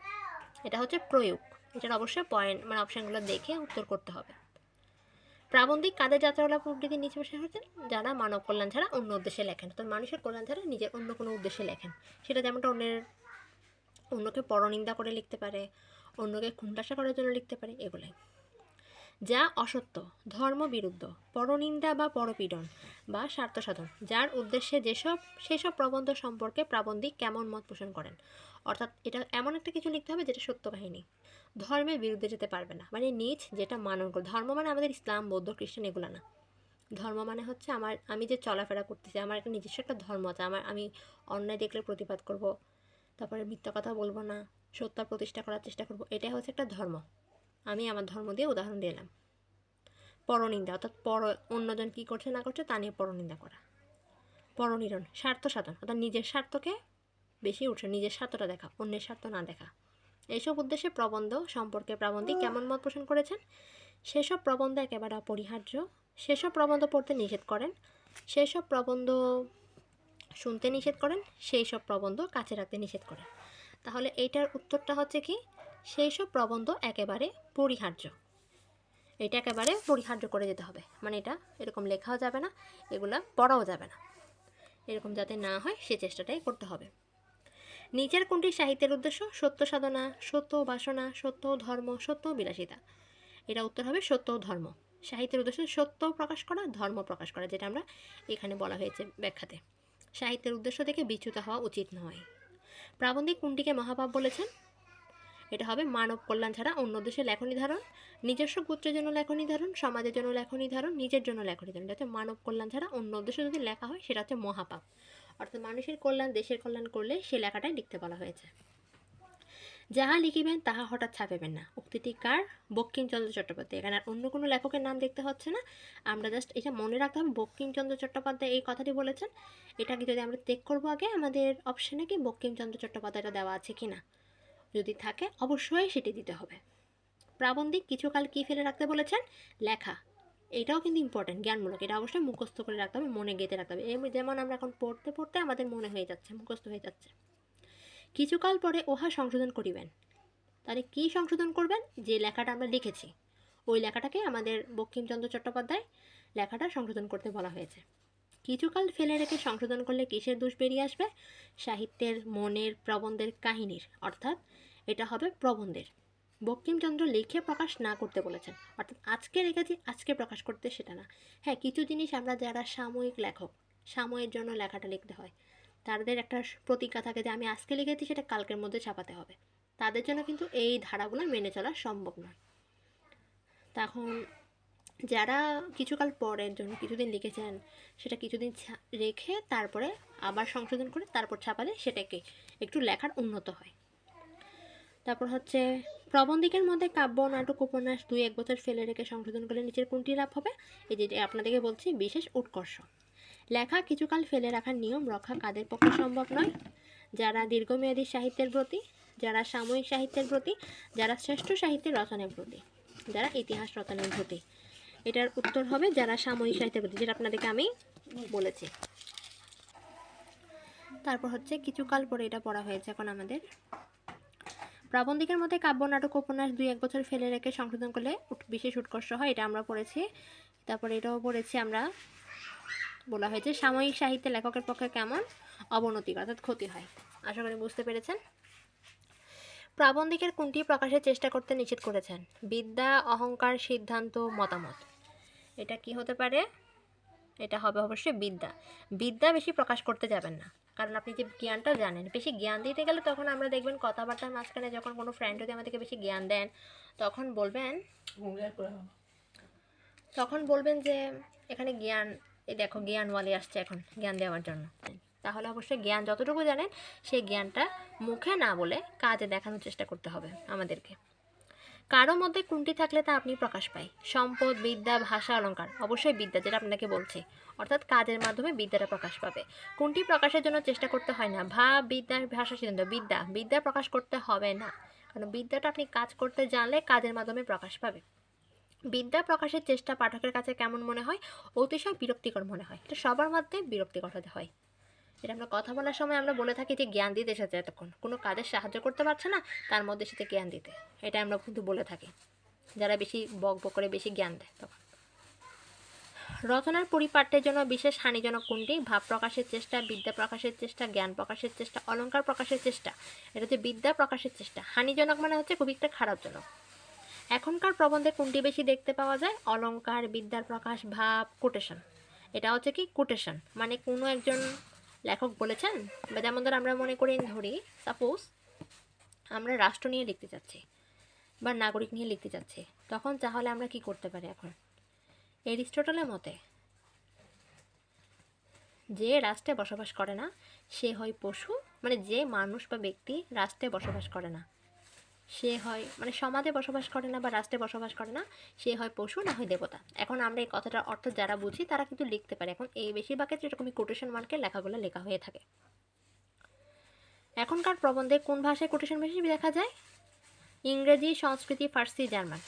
এটা হচ্ছে প্রয়োগ। এটার অবশ্যই পয়েন্ট মানে অপশানগুলো দেখে উত্তর করতে হবে। প্রাবন্ধিক কাদের যাত্রাওয়ালা প্রভৃতির নিজ ব্যবসায়ী হচ্ছেন যারা মানব কল্যাণ ছাড়া অন্য উদ্দেশ্যে লেখেন, অর্থাৎ মানুষের কল্যাণ ছাড়া নিজের অন্য কোনো উদ্দেশ্যে লেখেন। সেটা যেমনটা অন্যকে পরনিন্দা করে লিখতে পারে, অন্যকে খুনতাসা করার জন্য লিখতে পারে, এগুলাই। যা অসত্য, ধর্ম বিরুদ্ধ, পরনিন্দা বা পরপীড়ন বা স্বার্থ সাধন, যার উদ্দেশ্যে সেসব প্রবন্ধ সম্পর্কে প্রাবন্ধিক কেমন মত পোষণ করেন। অর্থাৎ এটা এমন একটা কিছু লিখতে হবে যেটা সত্য কাহিনী, ধর্মের বিরুদ্ধে যেতে পারবে না, মানে নিজ যেটা মানন করে। ধর্ম মানে আমাদের ইসলাম, বৌদ্ধ, খ্রিস্টান এগুলো না। ধর্ম মানে হচ্ছে আমি যে চলাফেরা করতেছি, আমার একটা নিজস্ব একটা ধর্ম আছে, আমি অন্যায় দেখলে প্রতিবাদ করব, তারপরে মিথ্যা কথা বলবো না, সত্য প্রতিষ্ঠা করার চেষ্টা করব, এটাই হচ্ছে একটা ধর্ম। আমি আমার ধর্ম দিয়ে উদাহরণ দিলাম। পরনিন্দা অর্থাৎ অন্যজন কী করছে না করছে তা নিয়ে পরনিন্দা করা। পরনিরণ স্বার্থ সাধন অর্থাৎ নিজের স্বার্থকে বেশি উঠে, নিজের স্বার্থটা দেখা, অন্যের স্বার্থ না দেখা, এইসব উদ্দেশ্যে প্রবন্ধ সম্পর্কে প্রাবন্ধিক কেমন মত পোষণ করেছেন? সেসব প্রবন্ধ একেবারে অপরিহার্য, সেসব প্রবন্ধ পড়তে নিষেধ করেন, সেসব প্রবন্ধ শুনতে নিষেধ করেন, সেই সব প্রবন্ধ কাছে রাখতে নিষেধ করেন। তাহলে এইটার উত্তরটা হচ্ছে কি, সেই সব প্রবন্ধ একেবারে পরিহার্য। এটা একেবারে পরিহার্য করে যেতে হবে, মানে এটা এরকম লেখাও যাবে না, এগুলা পড়াও যাবে না, এরকম যাতে না হয় সে চেষ্টাটাই করতে হবে। নিচের কোনটি সাহিত্যের উদ্দেশ্য? সত্য সাধনা, সত্য বাসনা, সত্য ধর্ম, সত্য বিলাসিতা। এটা উত্তর হবে সত্য ধর্ম। সাহিত্যের উদ্দেশ্য সত্য প্রকাশ করা, ধর্ম প্রকাশ করা, যেটা আমরা এখানে বলা হয়েছে ব্যাখ্যাতে। সাহিত্যের উদ্দেশ্য থেকে বিচ্যুত হওয়া উচিত নয়। প্রাবন্ধিক কোনটিকে মহাপাপ বলেছেন? এটা হবে মানব কল্যাণ ছাড়া অন্য উদ্দেশ্যে লেখ নির্ধারণ, নিজস্ব গোত্রের জন্য লেখ নির্ধারণ, সমাজের জন্য লেখ নির্ধারণ, নিজের জন্য লেখ নির্ধারণ। এটা হচ্ছে মানব কল্যাণ ছাড়া অন্য উদ্দেশ্যে যদি লেখা হয় সেটা হচ্ছে মহাপাপ। অর্থাৎ মানুষের কল্যাণ, দেশের কল্যাণ করলে সে লেখাটাই লিখতে বলা হয়েছে। যাহা লিখিবেন তাহা হঠাৎ ছাপিবেন না, উক্তিটি কার? বঙ্কিমচন্দ্র চট্টোপাধ্যায়। এখানে আর অন্য কোনো লেখকের নাম দেখতে হচ্ছে না, আমরা জাস্ট এটা মনে রাখতে হবে বঙ্কিমচন্দ্র চট্টোপাধ্যায় এই কথাটি বলেছেন। এটাকে যদি আমরা চেক করবো আগে আমাদের অপশানে কি বঙ্কিমচন্দ্র চট্টোপাধ্যায়টা দেওয়া আছে কি না, যদি থাকে অবশ্যই সেটি দিতে হবে। প্রাবন্ধিক কিছুকাল কি ফেলে রাখতে বলেছেন? লেখা। এটাও কিন্তু ইম্পর্টেন্ট, জ্ঞানমূলক, এটা অবশ্যই মুখস্থ করে রাখতে হবে, মনে গেঁথে রাখতে হবে। যেমন আমরা এখন পড়তে পড়তে আমাদের মনে হয়ে যাচ্ছে, মুখস্থ হয়ে যাচ্ছে। কিছুকাল পরে উহা সংশোধন করিবেন। তাহলে কি সংশোধন করবেন? যে লেখাটা আমরা লিখেছি ওই লেখাটাকে আমাদের বঙ্কিমচন্দ্র চট্টোপাধ্যায় লেখাটা সংশোধন করতে বলা হয়েছে। কিছুকাল ফেলে রেখে সংশোধন করলে কিসের দোষ বেরিয়ে আসবে? সাহিত্যের, মনের, প্রবন্ধের, কাহিনীর, অর্থাৎ এটা হবে প্রবন্ধের। বঙ্কিমচন্দ্র লিখে প্রকাশ না করতে বলেছেন, অর্থাৎ আজকে রেখেছি আজকে প্রকাশ করতে, সেটা না। হ্যাঁ, কিছু জিনিস আমরা যারা সাময়িক লেখক, সময়ের জন্য লেখাটা লিখতে হয়, তাদের একটা প্রতিজ্ঞা থাকে যে আমি আজকে লিখেছি সেটা কালকের মধ্যে ছাপাতে হবে, তাদের জন্য কিন্তু এই ধারাগুলো মেনে চলা সম্ভব নয়। তখন যারা কিছুকাল পরের জন্য কিছুদিন লিখেছেন সেটা কিছুদিন রেখে তারপরে আবার সংশোধন করে তারপর ছাপালে সেটাকে একটু লেখার উন্নত হয়। তারপর হচ্ছে প্রবন্ধিকের মধ্যে কাব্য, নাটক, উপন্যাস 2-1 বছর ফেলে রেখে সংশোধন করলে নিচের কোনটি লাভ হবে? এই যে আপনাদেরকে বলছি বিশেষ উৎকর্ষ। লেখা কিছুকাল ফেলে রাখার নিয়ম রক্ষা কাদের পক্ষে সম্ভব নয়? যারা দীর্ঘমেয়াদী সাহিত্যের প্রতি, যারা সাময়িক সাহিত্যের প্রতি, যারা শ্রেষ্ঠ সাহিত্যের রচনার প্রতি, যারা ইতিহাস রচনার প্রতি। এটার উত্তর হবে যারা সাময়িক সাহিত্যের প্রতি, যেটা আপনাদেরকে আমি বলেছি। তারপর হচ্ছে কিছুকাল পরে এটা পড়া হয়েছে এখন আমাদের। প্রাবন্ধিকের মধ্যে কাব্য, নাটক, উপন্যাস 2-1 বছর ফেলে রেখে সংশোধন করলে বিশেষ উৎকর্ষ হয়, এটা আমরা পড়েছি। তারপরে এটাও পড়েছি আমরা, বলা হয়েছে সাময়িক সাহিত্যে লেখকের পক্ষে কেমন? অবনতি, অর্থাৎ ক্ষতি হয়। আশা করি বুঝতে পেরেছেন। প্রাবন্ধিকের কোনটি প্রকাশের চেষ্টা করতে নিষেধ করেছেন? বিদ্যা, অহংকার, সিদ্ধান্ত, মতামত। এটা কি হতে পারে? এটা হবে অবশ্যই বিদ্যা। বিদ্যা বেশি প্রকাশ করতে যাবেন না, কারণ আপনি যে জ্ঞানটা জানেন, বেশি জ্ঞান দিতে গেলে তখন আমরা দেখবেন কথাবার্তার মাঝখানে যখন কোনো ফ্রেন্ড যদি আমাদেরকে বেশি জ্ঞান দেন তখন বলবেন যে এখানে জ্ঞান, এই দেখো জ্ঞানওয়ালি আসছে এখন জ্ঞান দেওয়ার জন্য। তাহলে অবশ্যই জ্ঞান যতটুকু জানেন সেই জ্ঞানটা মুখে না বলে কাজে দেখানোর চেষ্টা করতে হবে আমাদেরকে। কারো মধ্যে কোনটি থাকলে তা আপনি প্রকাশ পায়? সম্পদ, বিদ্যা, ভাষা, অলঙ্কার। অবশ্যই বিদ্যা, যেটা আপনাকে বলছি, অর্থাৎ কাজের মাধ্যমে বিদ্যাটা প্রকাশ পাবে। কোনটি প্রকাশের জন্য চেষ্টা করতে হয় না? ভাব, বিদ্যা, ভাষা, সিদ্ধান্ত। বিদ্যা প্রকাশ করতে হবে না, কারণ বিদ্যাটা আপনি কাজ করতে জানলে কাজের মাধ্যমে প্রকাশ পাবে। বিদ্যা প্রকাশের চেষ্টা পাঠকের কাছে কেমন মনে হয়? অতিশয় বিরক্তিকর মনে হয়। এটা সবার মধ্যে বিরক্তিকর হতে হয়। এটা আমরা কথা বলার সময় আমরা বলে থাকি যে জ্ঞান দিতে এসেছে, এতক্ষণ কোনো কাজে সাহায্য করতে পারছে না, তার মধ্যে সাথে জ্ঞান দিতে, এটা আমরা কিন্তু বলে থাকি যারা বেশি বক বক করে বেশি জ্ঞান দেয় তখন। রচনার পরিপাঠ্যের জন্য বিশেষ হানিজনক কোনটি? ভাব প্রকাশের চেষ্টা, বিদ্যা প্রকাশের চেষ্টা, জ্ঞান প্রকাশের চেষ্টা, অলঙ্কার প্রকাশের চেষ্টা। এটা হচ্ছে বিদ্যা প্রকাশের চেষ্টা। হানিজনক মানে হচ্ছে খুবই একটা খারাপজনক। এখনকার প্রবন্ধে কোনটি বেশি দেখতে পাওয়া যায়? অলঙ্কার, বিদ্যার প্রকাশ, ভাব, কোটেশন। এটা হচ্ছে কি কোটেশন, মানে কোনো একজন লেখক বলেছেন, বা যেমন ধর আমরা মনে করি ধরি সাপোজ আমরা রাষ্ট্র নিয়ে লিখতে চাচ্ছি বা নাগরিক নিয়ে লিখতে চাচ্ছি, তখন তাহলে আমরা কি করতে পারি? এখন এরিস্টটলের মতে যে রাষ্ট্রে বসবাস করে না সে হয় পশু, মানে যে মানুষ বা ব্যক্তি রাষ্ট্রে বসবাস করে না সে হয়, মানে সমাজে বসবাস করে না বা রাষ্ট্রে বসবাস করে না, সে হয় পশু না হয় দেবতা। এখন আমরা এই কথাটার অর্থ যারা বুঝি তারা কিন্তু লিখতে পারে। এখন এই বেশিরভাগ ক্ষেত্রে এরকমই কোটেশন মার্কে লেখাগুলো লেখা হয়ে থাকে। এখনকার প্রবন্ধে কোন ভাষায় কোটেশন বেশি দেখা যায়? ইংরেজি, সংস্কৃতি, ফার্সি, জার্মান।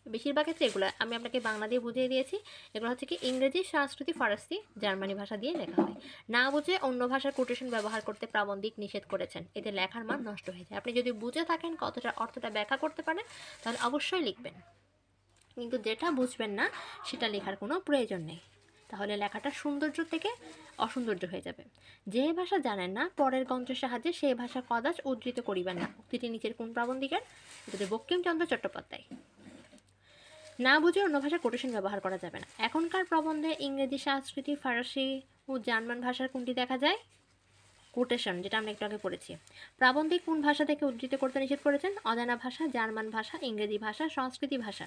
বেশিরভাগ ক্ষেত্রে এগুলো আমি আপনাকে বাংলা দিয়ে বুঝিয়ে দিয়েছি। এগুলো হচ্ছে কি ইংরেজি, সংস্কৃতি, ফার্সি, জার্মানি ভাষা দিয়ে লেখা হয়। না বুঝে অন্য ভাষার কোটেশন ব্যবহার করতে প্রাবন্ধিক নিষেধ করেছেন, এতে লেখার মান নষ্ট হয়ে যায়। আপনি যদি বুঝে থাকেন, কতটা অর্থটা ব্যাখ্যা করতে পারেন, তাহলে অবশ্যই লিখবেন। কিন্তু যেটা বুঝবেন না সেটা লেখার কোনো প্রয়োজন নেই, তাহলে লেখাটা সৌন্দর্য থেকে অসৌন্দর্য হয়ে যাবে। যে ভাষা জানেন না, পরের গ্রন্থের সাহায্যে সেই ভাষা কদাচ উদ্ধৃত করিবেন না। উক্তিটি নিচের কোন প্রাবন্ধিকের? এটা বঙ্কিমচন্দ্র চট্টোপাধ্যায়। না বুঝে অন্য ভাষার কোটেশন ব্যবহার করা যাবে না। এখনকার প্রবন্ধে ইংরেজি, সংস্কৃতি, ফারসি ও জার্মান ভাষার কোনটি দেখা যায়? কোটেশন, যেটা আমরা একটু আগে পড়েছি। প্রাবন্ধিক কোন ভাষা থেকে উদ্ধৃত করতে নিষেধ করেছেন? অজানা ভাষা, জার্মান ভাষা, ইংরেজি ভাষা, সংস্কৃতি ভাষা।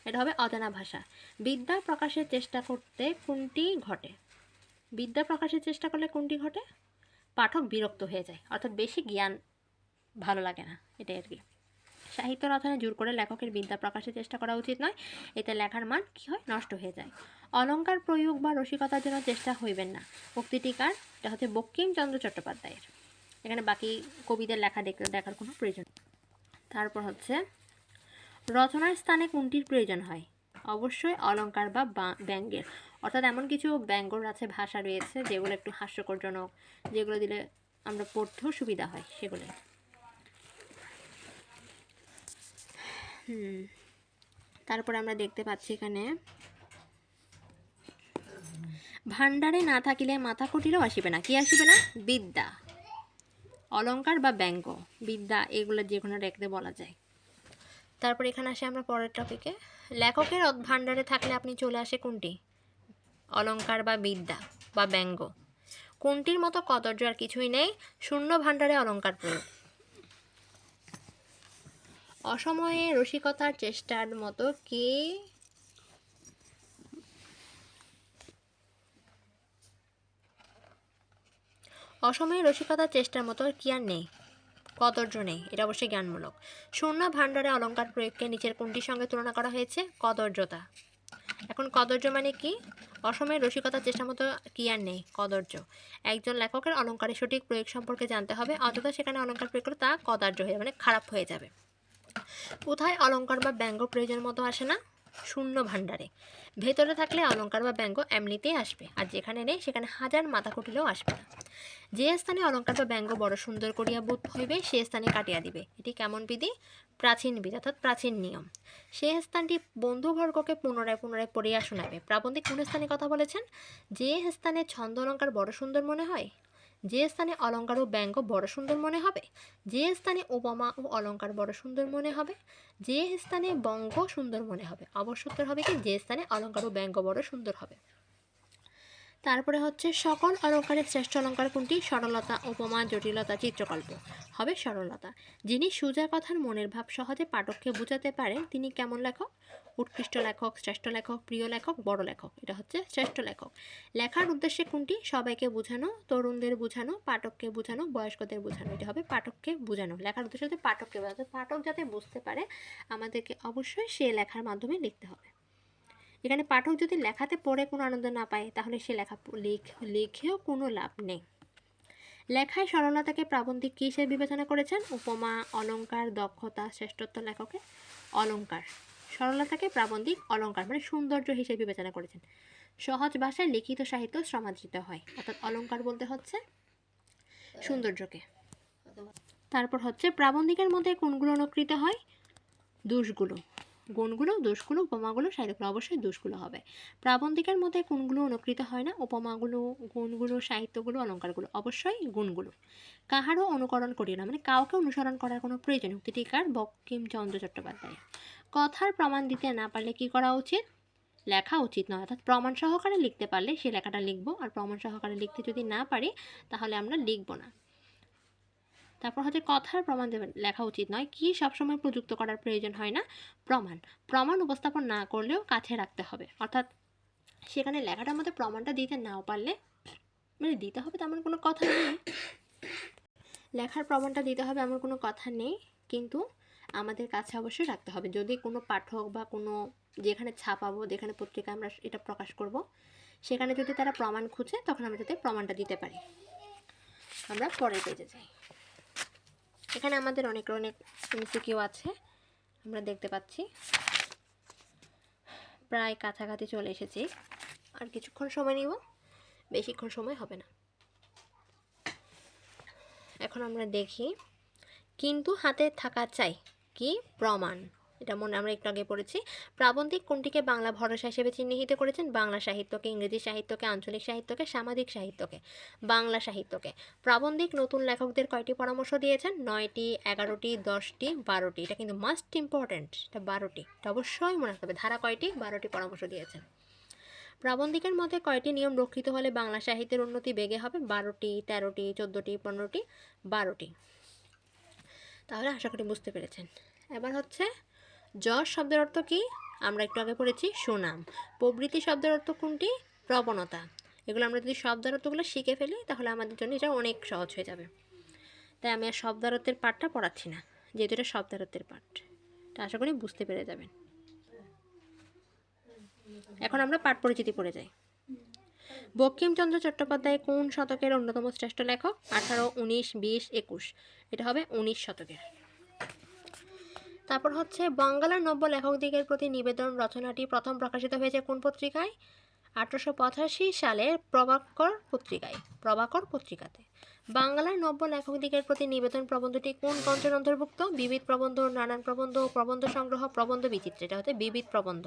এটা হবে অজানা ভাষা। বিদ্যা প্রকাশের চেষ্টা করতে কোনটি ঘটে? বিদ্যা প্রকাশের চেষ্টা করলে কোনটি ঘটে? পাঠক বিরক্ত হয়ে যায়, অর্থাৎ বেশি জ্ঞান ভালো লাগে না, এটাই আর কি। সাহিত্য রচনায় জোর করে লেখকের বিদ্যা প্রকাশের চেষ্টা করা উচিত নয়, এতে লেখার মান কী হয়? নষ্ট হয়ে যায়। অলঙ্কার প্রয়োগ বা রসিকতার জন্য চেষ্টা হইবেন না। উক্তিটি কার? এটা হচ্ছে বঙ্কিমচন্দ্র চট্টোপাধ্যায়ের। এখানে বাকি কবিদের লেখা দেখার কোনো প্রয়োজন। তারপর হচ্ছে রচনার স্থানে কোনটির প্রয়োজন হয়? অবশ্যই অলঙ্কার বা ব্যঙ্গের, অর্থাৎ এমন কিছু ব্যঙ্গর আছে, ভাষা রয়েছে যেগুলো একটু হাস্যকরজনক, যেগুলো দিলে আমরা পড়তেও সুবিধা হয়, সেগুলো। তারপর আমরা দেখতে পাচ্ছি এখানে ভান্ডারে না থাকিলে মাথা কুটিরও আসিবে না। কি আসিবে না? বিদ্যা। অলঙ্কার বা ব্যঙ্গ, বিদ্যা, এগুলো যে কোনো রেখতে বলা যায়। তারপর এখানে আসে আমরা পরের টপিকে। লেখকের ভান্ডারে থাকলে আপনি চলে আসে কোনটি? অলঙ্কার বা বিদ্যা বা ব্যঙ্গ। কোনটির মতো কদর্য আর কিছুই নেই? শূন্য ভান্ডারে অলঙ্কার প্রয়োগ। অসময়ে রসিকতার চেষ্টার মতো কে? অসময়ে রসিকতার চেষ্টার মতো কি আর নেই? কদর্য নেই, এটা অবশ্যই জ্ঞানমূলক। শূন্য ভান্ডারে অলঙ্কার প্রয়োগকে নিচের কোনটির সঙ্গে তুলনা করা হয়েছে? কদর্যতা। এখন কদর্য মানে কি? অসময়ে রসিকতার চেষ্টার মতো কি আর নেই? কদর্য। একজন লেখকের অলঙ্কারের সঠিক প্রয়োগ সম্পর্কে জানতে হবে, অযথা সেখানে অলঙ্কার প্রয়োগ করলে তা কদার্য হয়ে যাবে, মানে খারাপ হয়ে যাবে। কোথায় অলঙ্কার বা ব্যঙ্গ প্রয়োজন মতো আসে না? শূন্য ভান্ডারে। ভেতরে থাকলে অলঙ্কার বা ব্যঙ্গ এমনিতেই আসবে, আর যেখানে নেই সেখানে হাজার মাথা কুটিলেও আসবে না। যে স্থানে অলঙ্কার বা ব্যঙ্গ বড় সুন্দর করিয়া বোধ হইবে, সে স্থানে কাটিয়া দিবে। এটি কেমন বিধি? প্রাচীন বিধি, অর্থাৎ প্রাচীন নিয়ম। সে স্থানটি বন্ধুবর্গকে পুনরায় পুনরায় পড়িয়া শোনাবে। প্রাবন্ধিক কোন স্থানে কথা বলেছেন? যে স্থানে ছন্দ অলঙ্কার বড় সুন্দর মনে হয়, যে স্থানে অলঙ্কার ও ব্যঙ্গ বড় সুন্দর মনে হবে, যে স্থানে উপমা ও অলঙ্কার বড় সুন্দর মনে হবে, যে স্থানে ব্যঙ্গ সুন্দর মনে হবে। অবশ্য উত্তর হবে কি? যে স্থানে অলঙ্কার ও ব্যঙ্গ বড় সুন্দর হবে। তারপরে হচ্ছে সকল অলঙ্কারের শ্রেষ্ঠ অলঙ্কার কোনটি? সরলতা, উপমা, জটিলতা, চিত্রকল্প। হবে সরলতা। যিনি সোজা কথার মনের ভাব সহজে পাঠককে বোঝাতে পারেন, তিনি কেমন লেখক? উৎকৃষ্ট লেখক, শ্রেষ্ঠ লেখক, প্রিয় লেখক, বড় লেখক। এটা হচ্ছে শ্রেষ্ঠ লেখক। লেখার উদ্দেশ্যে কোনটি? সবাইকে বোঝানো, তরুণদের বোঝানো, পাঠককে বোঝানো, বয়স্কদের বোঝানো। এটা হবে পাঠককে বোঝানো। লেখার উদ্দেশ্য হচ্ছে পাঠককে বোঝানো, পাঠক যাতে বুঝতে পারে, আমাদেরকে অবশ্যই সে লেখার মাধ্যমে লিখতে হবে। এখানে পাঠক যদি লেখাতে পড়ে কোনো আনন্দ না পায়, তাহলে সে লিখেও কোনো লাভ নেই। লেখায় সরলতাকে প্রাবন্ধিক কী হিসেবে বিবেচনা করেছেন? উপমা, অলঙ্কার, দক্ষতা, শ্রেষ্ঠত্ব লেখকের অলঙ্কার। সরলতাকে প্রাবন্ধিক অলঙ্কার মানে সৌন্দর্য হিসেবে বিবেচনা করেছেন। সহজ ভাষায় লিখিত সাহিত্য সমাদৃত হয়, অর্থাৎ অলঙ্কার বলতে হচ্ছে সৌন্দর্যকে। তারপর হচ্ছে প্রাবন্ধিকের মধ্যে কোনগুলো অনুকৃত হয়? দোষগুলো। গুণগুলো, দোষগুলো, উপমাগুলো, সাহিত্যগুলো, অবশ্যই দোষগুলো হবে। প্রাবন্ধিকের মধ্যে কোনগুলো অনুকৃত হয় না? উপমাগুলো, গুণগুলো, সাহিত্যগুলো, অলঙ্কারগুলো, অবশ্যই গুণগুলো। কাহারও অনুকরণ করি না, মানে কাউকে অনুসরণ করার কোনো প্রয়োজন। উক্তিটি কার? বঙ্কিমচন্দ্র চট্টোপাধ্যায়। কথার প্রমাণ দিতে না পারলে কি করা উচিত? লেখা উচিত নয়, অর্থাৎ প্রমাণ সহকারে লিখতে পারলে সে লেখাটা লিখবো, আর প্রমাণ সহকারে লিখতে যদি না পারি তাহলে আমরা লিখবো না। তারপর হচ্ছে কথার প্রমাণ দেবেন লেখা উচিত নয়। কি সবসময় প্রযুক্ত করার প্রয়োজন হয় না? প্রমাণ। প্রমাণ উপস্থাপন না করলেও কাছে রাখতে হবে, অর্থাৎ সেখানে লেখাটার মধ্যে প্রমাণটা দিতে নাও পারলে, মানে দিতে হবে তেমন কোনো কথা নেই, লেখার প্রমাণটা দিতে হবে এমন কোনো কথা নেই, কিন্তু আমাদের কাছে অবশ্যই রাখতে হবে। যদি কোনো পাঠক বা কোনো যেখানে ছাপাবো, যেখানে পত্রিকায় আমরা এটা প্রকাশ করব, সেখানে যদি তারা প্রমাণ খুঁজে, তখন আমরা যাতে প্রমাণটা দিতে পারি। আমরা পরের পেজে যাই। এখানে আমাদের অনেক এমসিকিউ আছে, আমরা দেখতে পাচ্ছি প্রায় কাছাকাছি চলে এসেছি। আর কিছুক্ষণ সময় নিব, বেশিক্ষণ সময় হবে না। এখন আমরা দেখি, কিন্তু হাতে থাকা চাই কি প্রমাণ, এটা মনে আমরা একটু আগে পড়েছি। প্রাবন্ধিক কোনটিকে বাংলা ভরসা হিসেবে চিহ্নিত করেছেন? বাংলা সাহিত্যকে, ইংরেজি সাহিত্যকে, আঞ্চলিক সাহিত্যকে, সামাজিক সাহিত্যকে। বাংলা সাহিত্যকে। প্রাবন্ধিক নতুন লেখকদের কয়টি পরামর্শ দিয়েছেন? 9টি, 11টি, 10টি, 12টি। এটা কিন্তু মাস্ট ইম্পর্ট্যান্ট, এটা 12টি, এটা অবশ্যই মনে রাখতে হবে। ধারা কয়টি? 12টি পরামর্শ দিয়েছেন। প্রাবন্ধিকের মধ্যে কয়টি নিয়ম রক্ষিত হলে বাংলা সাহিত্যের উন্নতি বেগে হবে? 12টি, 13টি, 14টি, 15টি, 12টি। তাহলে আশা করি বুঝতে পেরেছেন। এবার হচ্ছে যশ শব্দের অর্থ কি? আমরা একটু আগে পড়েছি সুনাম। প্রবৃত্তি শব্দের অর্থ কোনটি? প্রবণতা। এগুলো আমরা যদি শব্দের অর্থগুলো শিখে ফেলি তাহলে আমাদের জন্য এটা অনেক সহজ হয়ে যাবে। তাই আমি আর শব্দার্থের পাঠটা পড়াচ্ছি না, যেহেতু এটা শব্দার্থের পাঠ, এটা আশা করি বুঝতে পেরে যাবেন। এখন আমরা পাঠ পরিচিতি পড়ে যাই। বঙ্কিমচন্দ্র চট্টোপাধ্যায় কোন শতকের অন্যতম শ্রেষ্ঠ লেখক? 18, 19, 20, 21। এটা হবে 19 শতকের। তারপর হচ্ছে বাংলার নব্য লেখকদিগের প্রতি নিবেদন রচনাটি প্রথম প্রকাশিত হয়েছে কোন পত্রিকায়? 1885 সালের প্রভাকর পত্রিকাতে। বাংলার নব্য লেখকদিগের প্রতি নিবেদন প্রবন্ধটি কোন গ্রন্থের অন্তর্ভুক্ত? বিবিধ প্রবন্ধ, নানান প্রবন্ধ, প্রবন্ধ সংগ্রহ, প্রবন্ধ বিচিত্র। এটা হচ্ছে বিবিধ প্রবন্ধ।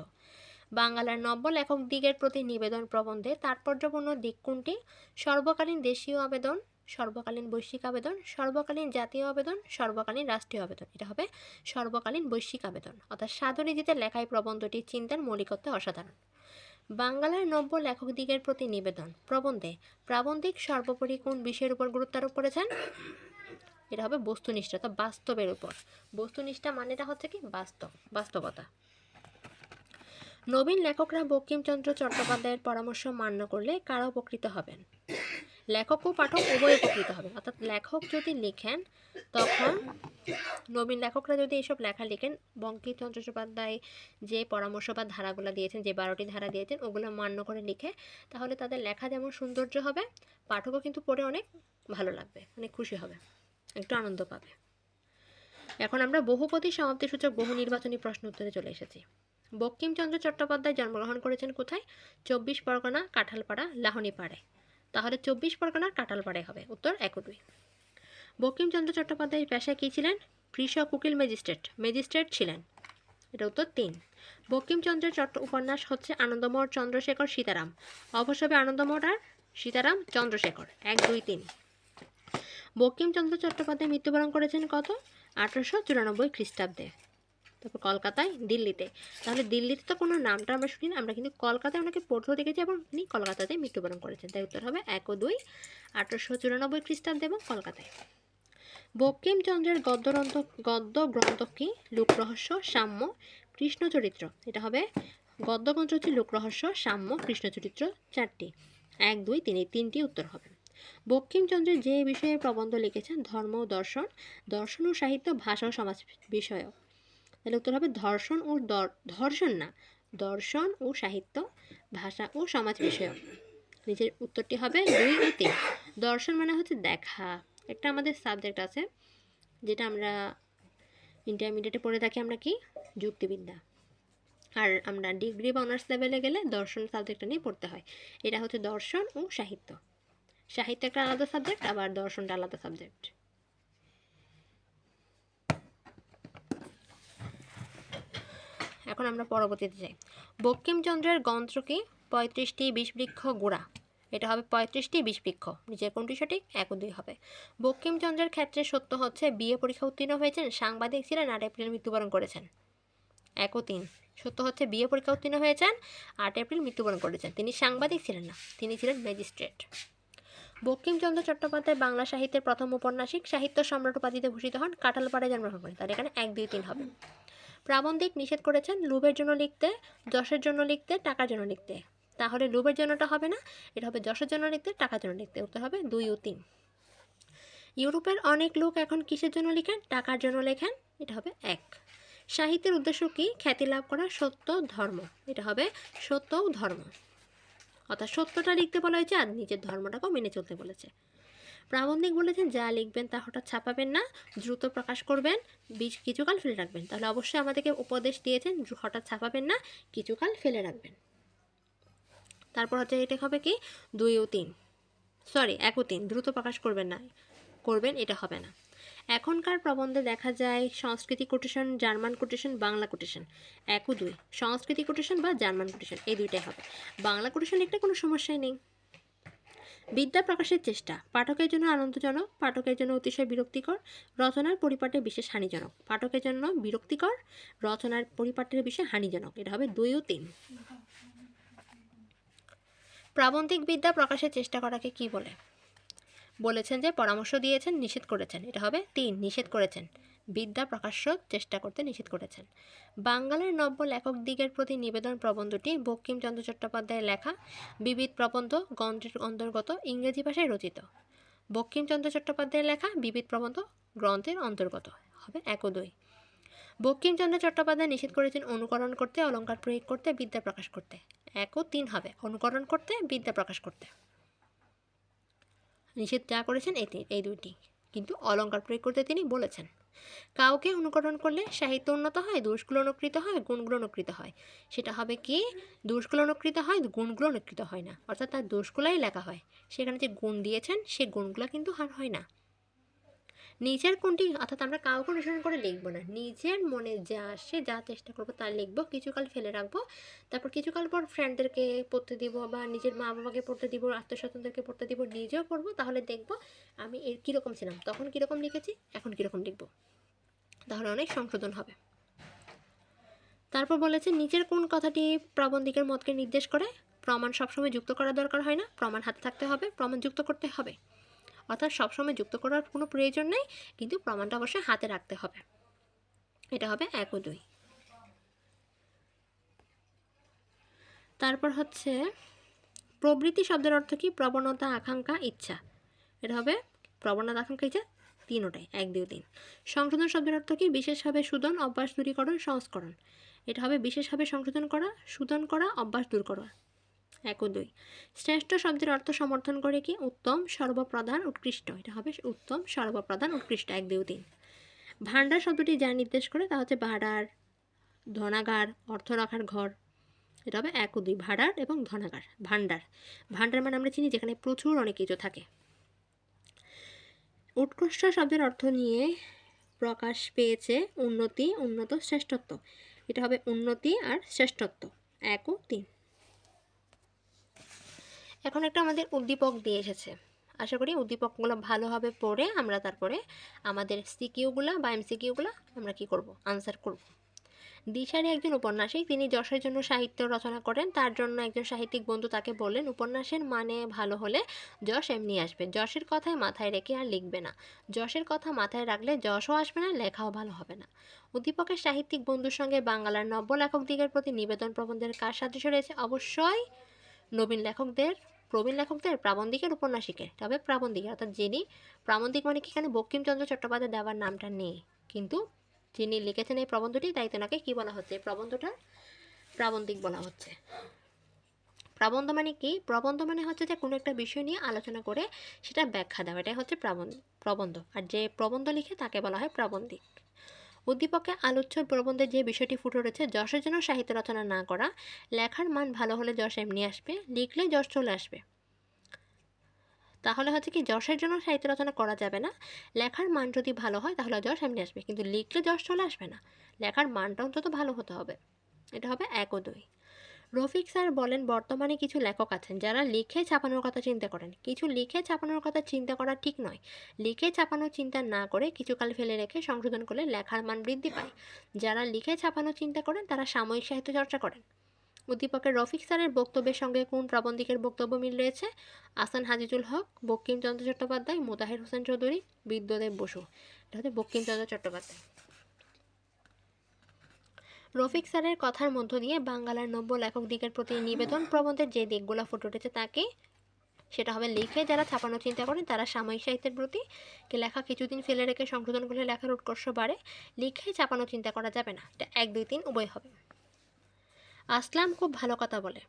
বাংলার নব্য লেখকদিগের প্রতি নিবেদন প্রবন্ধে তাৎপর্যপূর্ণ দিক কোনটি? সর্বকালীন দেশীয় আবেদন, সর্বকালীন বৈশ্বিক আবেদন, সর্বকালীন জাতীয় আবেদন, সর্বকালীন রাষ্ট্রীয় আবেদন। এটা হবে সর্বকালীন বৈশ্বিক আবেদন। অর্থাৎ সাধুরীতিতে লেখায় প্রবন্ধটি চিন্তার মৌলিকত্ব অসাধারণ। বাংলার নব্য লেখকদিগের প্রতি নিবেদন প্রবন্ধে প্রাবন্ধিক সর্বোপরি কোন বিষয়ের উপর গুরুত্ব আরোপ করেছেন? এটা হবে বস্তুনিষ্ঠ, অর্থাৎ বাস্তবের উপর। বস্তুনিষ্ঠা মানেটা হচ্ছে কি? বাস্তবতা। নবীন লেখকরা বঙ্কিমচন্দ্র চট্টোপাধ্যায়ের পরামর্শ মান্য করলে কারা উপকৃত হবেন? লেখক ও পাঠক উভয় উপকৃত হবেন। অর্থাৎ লেখক যদি লিখেন, তখন নবীন লেখকরা যদি এইসব লেখা লিখেন, বঙ্কিমচন্দ্র চট্টোপাধ্যায় যে পরামর্শ বা ধারাগুলো দিয়েছেন, যে 12টি ধারা দিয়েছেন, ওগুলো মান্য করে লিখে, তাহলে তাদের লেখা যেমন সৌন্দর্য হবে, পাঠকও কিন্তু পড়ে অনেক ভালো লাগবে, অনেক খুশি হবে, একটু আনন্দ পাবে। এখন আমরা বহুপদী সমাপ্তিসূচক বহু নির্বাচনী প্রশ্ন উত্তরে চলে এসেছি। বঙ্কিমচন্দ্র চট্টোপাধ্যায় জন্মগ্রহণ করেছেন কোথায়? 24 পরগনা, কাঁঠালপাড়া, লাহনীপাড়ায়। তাহলে 24 পরগনার কাঁঠালপাড়ায় হবে উত্তর 1 ও 2। বঙ্কিমচন্দ্র চট্টোপাধ্যায়ের পেশায় কী ছিলেন? কৃষক, উকিল, ম্যাজিস্ট্রেট ছিলেন। এটা উত্তর 3। বঙ্কিমচন্দ্রের উপন্যাস হচ্ছে আনন্দমোহর, চন্দ্রশেখর, সীতারাম। অবশ্য হবে আনন্দমোহর আর সীতারাম, চন্দ্রশেখর। 1, 2, 3। বঙ্কিমচন্দ্র চট্টোপাধ্যায় মৃত্যুবরণ করেছেন কত? 1894 খ্রিস্টাব্দে। তারপর কলকাতায়, দিল্লিতে। তাহলে দিল্লিতে তো কোনো নামটা আমরা শুনি না, আমরা কিন্তু কলকাতায় ওনাকে পড়তেও দেখেছি এবং তিনি কলকাতাতে মৃত্যুবরণ করেছেন। তাই উত্তর হবে 1 ও 2, 1894 খ্রিস্টাব্দে এবং কলকাতায়। বঙ্কিমচন্দ্রের গদ্য গ্রন্থ কি? লোকরহস্য, সাম্য, কৃষ্ণচরিত্র। এটা হবে গদ্য গ্রন্থ হচ্ছে লোকরহস্য, সাম্য, কৃষ্ণচরিত্র, 4টি। 1, 2, 3, এই 3টি উত্তর হবে। বঙ্কিমচন্দ্রের যে বিষয়ে প্রবন্ধ লিখেছেন ধর্ম ও দর্শন, দর্শন ও সাহিত্য, ভাষা ও সমাজ বিষয়ক। তাহলে উত্তর হবে দর্শন ও সাহিত্য, ভাষা ও সমাজ বিষয়ক। নিচের উত্তরটি হবে 2 ও 3। দর্শন মানে হচ্ছে দেখা। একটা আমাদের সাবজেক্ট আছে যেটা আমরা ইন্টারমিডিয়েটে পড়ে থাকি, আমরা কি? যুক্তিবিদ্যা। আর আমরা ডিগ্রি বা অনার্স লেভেলে গেলে দর্শন সাবজেক্টটা নিয়ে পড়তে হয়। এটা হচ্ছে দর্শন ও সাহিত্য। সাহিত্য একটা আলাদা সাবজেক্ট, আবার দর্শনটা আলাদা সাবজেক্ট। এখন আমরা পরবর্তীতে যাই। বঙ্কিমচন্দ্রের গ্রন্থ কি? 35টি বিষবৃক্ষ গোড়া। এটা হবে 35টি বিষবৃক্ষ। নিচের কোনটি সঠিক? 1 ও 2 হবে। বঙ্কিমচন্দ্রের ক্ষেত্রে সত্য হচ্ছে বিএ পরীক্ষা উত্তীর্ণ হয়েছেন, সাংবাদিক ছিলেন, 8 এপ্রিল মৃত্যুবরণ করেছেন। 1 ও 3 সত্য হচ্ছে বিএ পরীক্ষা উত্তীর্ণ হয়েছেন, 8 এপ্রিল মৃত্যুবরণ করেছেন। তিনি সাংবাদিক ছিলেন না, তিনি ছিলেন ম্যাজিস্ট্রেট। বঙ্কিমচন্দ্র চট্টোপাধ্যায় বাংলা সাহিত্যের প্রথম ঔপন্যাসিক, সাহিত্য সম্রাট উপাধিতে ভূষিত হন, কাঁঠালপাড়ায় জন্মগ্রহণ করেন। তার এখানে 1, 2, 3 হবে। প্রাবন্ধিক নিষেধ করেছেন লোভের জন্য লিখতে, যশের জন্য লিখতে, টাকার জন্য লিখতে। তাহলে লোভের জন্যটা হবে না, এটা হবে যশের জন্য লিখতে, টাকার জন্য লিখতে। উত্তর হবে 2 ও 3। ইউরোপের অনেক লোক এখন কিসের জন্য লিখেন? টাকার জন্য লেখেন। এটা হবে 1। সাহিত্যের উদ্দেশ্য কি? খ্যাতি লাভ করা, সত্য, ধর্ম। এটা হবে সত্য ও ধর্ম। অর্থাৎ সত্যটা লিখতে বলা হয়েছে আর নিজের ধর্মটাকেও মেনে চলতে বলেছে। প্রাবন্ধিক বলেছেন যা লিখবেন তা হঠাৎ ছাপাবেন না, দ্রুত প্রকাশ করবেন, কিছুকাল ফেলে রাখবেন। তাহলে অবশ্যই আমাদেরকে উপদেশ দিয়েছেন হঠাৎ ছাপাবেন না, কিছুকাল ফেলে রাখবেন। তারপর হচ্ছে এটা হবে কি 2 ও 3, সরি 1 ও 3, দ্রুত প্রকাশ করবেন না, করবেন এটা হবে না। এখনকার প্রবন্ধে দেখা যায় সংস্কৃতি quotation, German quotation, Bangla quotation. 1 ও 2, সংস্কৃতি কোটেশন বা জার্মান কোটেশন, এই দুইটাই হবে। বাংলা কোটেশন লিখতে কোনো সমস্যাই নেই। বিদ্যা প্রকাশের চেষ্টা পাঠকের জন্য আনন্দজনক, পাঠকের জন্য অতিশয় বিরক্তিকর, রচনার পরিপাটে বিশেষ হানিজনক। পাঠকের জন্য বিরক্তিকর, রচনার পরিপাটের বিশেষ হানিজনক, এটা হবে 2 ও 3। প্রাবন্ধিক বিদ্যা প্রকাশের চেষ্টা করাকে কি বলে? বলেছেন যে পরামর্শ দিয়েছেন, নিষেধ করেছেন, এটা হবে 3, নিষেধ করেছেন, বিদ্যা প্রকাশ্য চেষ্টা করতে নিষেধ করেছেন। বাঙালির নব্য লেখক দিগের প্রতি নিবেদন প্রবন্ধটি বঙ্কিমচন্দ্র চট্টোপাধ্যায়ের লেখা বিবিধ প্রবন্ধ গ্রন্থের অন্তর্গত, ইংরেজি ভাষায় রচিত। বঙ্কিমচন্দ্র চট্টোপাধ্যায়ের লেখা বিবিধ প্রবন্ধ গ্রন্থের অন্তর্গত, হবে 1 ও 2। বঙ্কিমচন্দ্র চট্টোপাধ্যায় নিষেধ করেছেন অনুকরণ করতে, অলঙ্কার প্রয়োগ করতে, বিদ্যা প্রকাশ করতে। 1 ও 3 হবে অনুকরণ করতে, বিদ্যা প্রকাশ করতে। নিষেধ যা করেছেন এই দুইটি, কিন্তু অলঙ্কার প্রয়োগ করতে তিনি বলেছেন। কাউকে অনুকরণ করলে সাহিত্য উন্নত হয়, দোষগুলো অনুকৃত হয়, গুণগুলো অনুকৃত হয়। সেটা হবে কি দোষগুলো অনুকৃত হয়, গুণগুলো অনুকৃত হয় না, অর্থাৎ তার দোষগুলাই লেখা হয়, সেখানে যে গুণ দিয়েছেন সে গুণগুলো কিন্তু হার হয় না। নিজের কোনটি, অর্থাৎ আমরা কাউকে অনুসরণ করে লিখবো না, নিজের মনে যা আসে, যা চেষ্টা করবো তা লিখবো, কিছুকাল ফেলে রাখবো, তারপর কিছুকাল পর ফ্রেন্ডদেরকে পড়তে দিব বা নিজের মা বাবাকে পড়তে দিব, আত্মীয়স্বজনদেরকে পড়তে দিব, নিজেও পড়বো, তাহলে দেখবো আমি এর কীরকম ছিলাম, তখন কীরকম লিখেছি, এখন কীরকম লিখবো, তাহলে অনেক সংশোধন হবে। তারপর বলেছে নিচের কোন কথাটি প্রাবন্ধিকের মতকে নির্দেশ করে? প্রমাণ সবসময় যুক্ত করা দরকার হয় না, প্রমাণ হাতে থাকতে হবে, প্রমাণ যুক্ত করতে হবে, অর্থাৎ সবসময় যুক্ত করার কোনো প্রয়োজন নেই, কিন্তু প্রমাণটা অবশ্যই হাতে রাখতে হবে, এটা হবে 1 ও 2। তারপর হচ্ছে প্রবৃত্তি শব্দের অর্থ কি? প্রবণতা, আকাঙ্ক্ষা, ইচ্ছা, এটা হবে প্রবণতা, আকাঙ্ক্ষা, ইচ্ছা, তিনোটাই 1, 2, 3। সংশোধন শব্দের অর্থ কি? বিশেষভাবে শোধন, অভ্যাস দূরীকরণ, সংস্করণ, এটা হবে বিশেষভাবে সংশোধন করা, শোধন করা, অভ্যাস দূর করা, 1 ও 2। শ্রেষ্ঠ শব্দের অর্থ সমর্থন করে কি? উত্তম, সর্বপ্রধান, উৎকৃষ্ট, এটা হবে উত্তম, সর্বপ্রধান, উৎকৃষ্ট, 1, 2, 3। ভাণ্ডার শব্দটি যা নির্দেশ করে তা হচ্ছে ভাড়ার, ধনাগার, অর্থ রাখার ঘর, এটা হবে 1 ও 2, ভাড়ার এবং ধনাগার। ভাণ্ডার, ভাণ্ডার মানে আমরা চিনি যেখানে প্রচুর অনেক কিছু থাকে। উৎকৃষ্ট শব্দের অর্থ নিয়ে প্রকাশ পেয়েছে উন্নতি, উন্নত, শ্রেষ্ঠত্ব, এটা হবে উন্নতি আর শ্রেষ্ঠত্ব, 1 ও 3। এখন একটা আমাদের উদ্দীপক দিয়ে এসেছে, আশা করি উদ্দীপকগুলো ভালোভাবে পড়ে আমরা তারপরে আমাদের সিকিউগুলো বা এমসিকিউগুলো আমরা কি করব, আনসার করব। দিশারি একজন উপন্যাসিক, তিনি যশের জন্য সাহিত্য রচনা করেন, তার জন্য একজন সাহিত্যিক বন্ধু তাকে বললেন উপন্যাসের মানে ভালো হলে যশ এমনি আসবে, যশের কথায় মাথায় রেখে আর লিখবে না, যশের কথা মাথায় রাখলে যশও আসবে না, লেখাও ভালো হবে না। উদ্দীপকের সাহিত্যিক বন্ধুর সঙ্গে বাংলার নব্য লেখক দিগের প্রতি নিবেদন প্রবন্ধের কার সাদৃশ্য রয়েছে? অবশ্যই নবীন লেখকদের, প্রবীণ লেখকদের, প্রাবন্ধিকের, উপন্যাসিকের, তবে প্রাবন্ধিক, অর্থাৎ যিনি প্রাবন্ধিক মানে কি, এখানে বঙ্কিমচন্দ্র চট্টোপাধ্যায় দেওয়ার নামটা নেই, কিন্তু যিনি লিখেছেন এই প্রবন্ধটি তাই তেনাকে কি বলা হচ্ছে, প্রবন্ধটা প্রাবন্ধিক বলা হচ্ছে। প্রবন্ধ মানে কি? প্রবন্ধ মানে হচ্ছে যে কোনো একটা বিষয় নিয়ে আলোচনা করে সেটা ব্যাখ্যা দেওয়া, এটাই হচ্ছে প্রবন্ধ, আর যে প্রবন্ধ লিখে তাকে বলা হয় প্রাবন্ধিক। উদ্দীপকে আলোচ্য প্রবন্ধের যে বিষয়টি ফুটে উঠেছে, যশের জন্য সাহিত্য রচনা না করা, লেখার মান ভালো হলে যশ এমনি আসবে, লিখলে যশ চলে আসবে, তাহলে হচ্ছে কি যশের জন্য সাহিত্য রচনা করা যাবে না, লেখার মান যদি ভালো হয় তাহলে যশ এমনি আসবে, কিন্তু লিখলে যশ চলে আসবে না, লেখার মানটা অন্তত ভালো হতে হবে, এটা হবে 1 ও 2। রফিক স্যার বলেন বর্তমানে কিছু লেখক আছেন যারা লিখে ছাপানোর কথা চিন্তা করেন, কিছু লিখে ছাপানোর কথা চিন্তা করা ঠিক নয়, লিখে ছাপানোর চিন্তা না করে কিছুকাল ফেলে রেখে সংশোধন করলে লেখার মান বৃদ্ধি পায়, যারা লিখে ছাপানোর চিন্তা করেন তারা সাময়িক সাহিত্য চর্চা করেন। উদ্দীপকের রফিক স্যারের বক্তব্যের সঙ্গে কোন প্রাবন্ধিকের বক্তব্য মিল রয়েছে? আহসান হাজিজুল হক, বঙ্কিমচন্দ্র চট্টোপাধ্যায়, মোতাহের হোসেন চৌধুরী, বিদ্যাদেব বসু, এটা হচ্ছে বঙ্কিমচন্দ্র চট্টোপাধ্যায়। রফিক স্যারের কথার মধ্য দিয়ে বাংলার নব্য লেখক দিগের প্রতি নিবেদন প্রবন্ধের যে দিকগুলো ফুটে উঠেছে তাকে, সেটা হবে লিখে যারা ছাপানোর চিন্তা করেন তারা সাময়িক সাহিত্যের প্রতি, কে লেখা কিছুদিন ফেলে রেখে সংশোধন করলে লেখার উৎকর্ষ বাড়ে, লিখে ছাপানোর চিন্তা করা যাবে না, এটা 1, 2, 3 উভয় হবে। আসলাম খুব ভালো কথা বলে,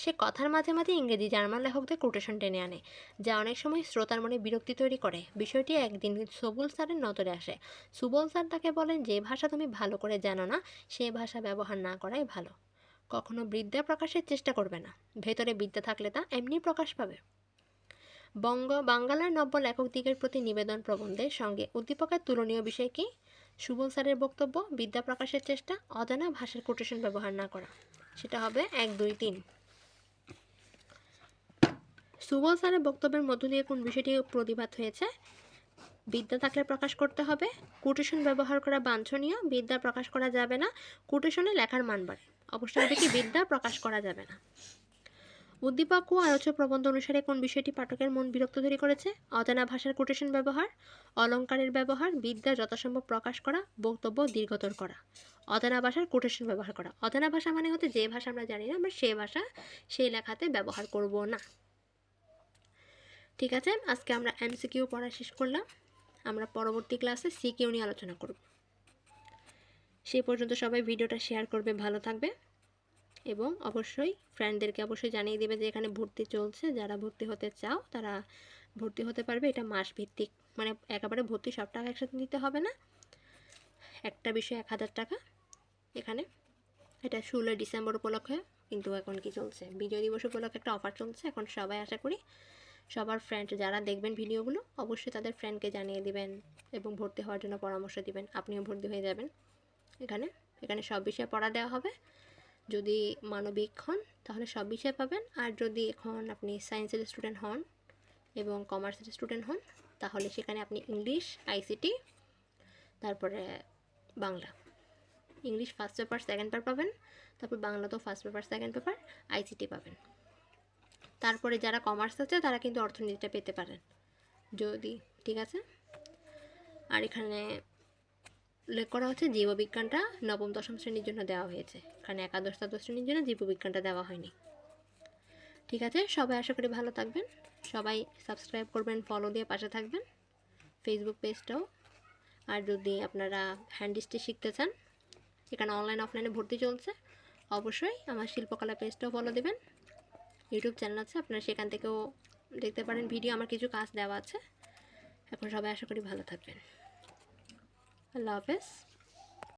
সে কথার মাঝে মাঝে ইংরেজি জার্মান লেখকদের কোটেশন টেনে আনে, যা অনেক সময় শ্রোতার মনে বিরক্তি তৈরি করে। বিষয়টি একদিন সবুল স্যারের নজরে আসে। সুবল স্যার তাকে বলেন, যে ভাষা তুমি ভালো করে জানো না সে ভাষা ব্যবহার না করাই ভালো। কখনো বিদ্যা প্রকাশের চেষ্টা করবে না, ভেতরে বিদ্যা থাকলে তা এমনি প্রকাশ পাবে। বাংলার নব্য লেখকদিগের প্রতি নিবেদন প্রবন্ধের সঙ্গে উদ্দীপকের তুলনীয় বিষয় কি? সুবল স্যারের বক্তব্য, বিদ্যা প্রকাশের চেষ্টা, অজানা ভাষার কোটেশন ব্যবহার না করা। সেটা হবে 1, 2, 3। সুবল স্যারের বক্তব্যের মধ্য দিয়ে কোন বিষয়টি প্রতিবাদ হয়েছে? বিদ্যা থাকলে প্রকাশ করতে হবে, কোটেশন ব্যবহার করা বাঞ্ছনীয়, বিদ্যা প্রকাশ করা যাবে না, কোটেশনে লেখার মান বাড়ে। অবশ্যই হবে কি, বিদ্যা প্রকাশ করা যাবে না। উদ্দীপক ও আলোচ্য প্রবন্ধ অনুসারে কোন বিষয়টি পাঠকের মন বিরক্ত তৈরি করেছে? অজানা ভাষার কোটেশন ব্যবহার, অলঙ্কারের ব্যবহার, বিদ্যা যথাসম্ভব প্রকাশ করা, বক্তব্য দীর্ঘতর করা। অজানা ভাষার কোটেশন ব্যবহার করা, অজানা ভাষা মানে হচ্ছে যে ভাষা আমরা জানি না, আমরা সে ভাষা সেই লেখাতে ব্যবহার করব না। ঠিক আছে, আজকে আমরা এমসিকিউ পড়া শেষ করলাম। আমরা পরবর্তী ক্লাসে সিকিউ নিয়ে আলোচনা করব। সেই পর্যন্ত সবাই ভিডিওটা শেয়ার করবে, ভালো থাকবে এবং অবশ্যই ফ্রেন্ডদেরকে অবশ্যই জানিয়ে দেবে যে এখানে ভর্তি চলছে। যারা ভর্তি হতে চাও তারা ভর্তি হতে পারবে। এটা মাস ভিত্তিক, মানে একেবারে ভর্তি সব টাকা একসাথে দিতে হবে না, একটা বিষয়ে 1000 টাকা। এখানে এটা 16 ডিসেম্বর উপলক্ষে, কিন্তু এখন কি চলছে, বিজয় দিবস উপলক্ষে একটা অফার চলছে। এখন সবাই আশা করি সবার ফ্রেন্ড যারা দেখবেন ভিডিওগুলো অবশ্যই তাদের ফ্রেন্ডকে জানিয়ে দিবেন এবং ভর্তি হওয়ার জন্য পরামর্শ দিবেন। আপনিও ভর্তি হয়ে যাবেন। এখানে সব বিষয়ে পড়া দেওয়া হবে। যদি মানবিক হন তাহলে সব বিষয় পাবেন, আর যদি এখন আপনি সায়েন্সের স্টুডেন্ট হন এবং কমার্সের স্টুডেন্ট হন তাহলে সেখানে আপনি ইংলিশ, আইসিটি, তারপরে Bangla. English first paper second paper পাবেন, তারপর বাংলা তো first paper second paper, ICT পাবেন। তারপরে যারা কমার্স আছে তারা কিন্তু অর্থনীতিটা পেতে পারেন যদি, ঠিক আছে। আর এখানে উল্লেখ করা হচ্ছে জীববিজ্ঞানটা নবম দশম শ্রেণীর জন্য দেওয়া হয়েছে, এখানে একাদশ দ্বাদশ শ্রেণীর জন্য জীববিজ্ঞানটা দেওয়া হয়নি। ঠিক আছে, সবাই আশা করি ভালো থাকবেন। সবাই সাবস্ক্রাইব করবেন, ফলো দিয়ে পাশে থাকবেন ফেসবুক পেজটাও। আর যদি আপনারা হ্যান্ডিস্টিচ শিখতে চান, এখানে অনলাইন অফলাইনে ভর্তি চলছে, অবশ্যই আমার শিল্পকলা পেজটাও ফলো দেবেন। ইউটিউব চ্যানেল আছে, আপনারা সেখান থেকেও দেখতে পারেন ভিডিও, আমার কিছু কাজ দেওয়া আছে। এখন সবাই আশা করি ভালো থাকবেন। আল্লাহ হাফেজ।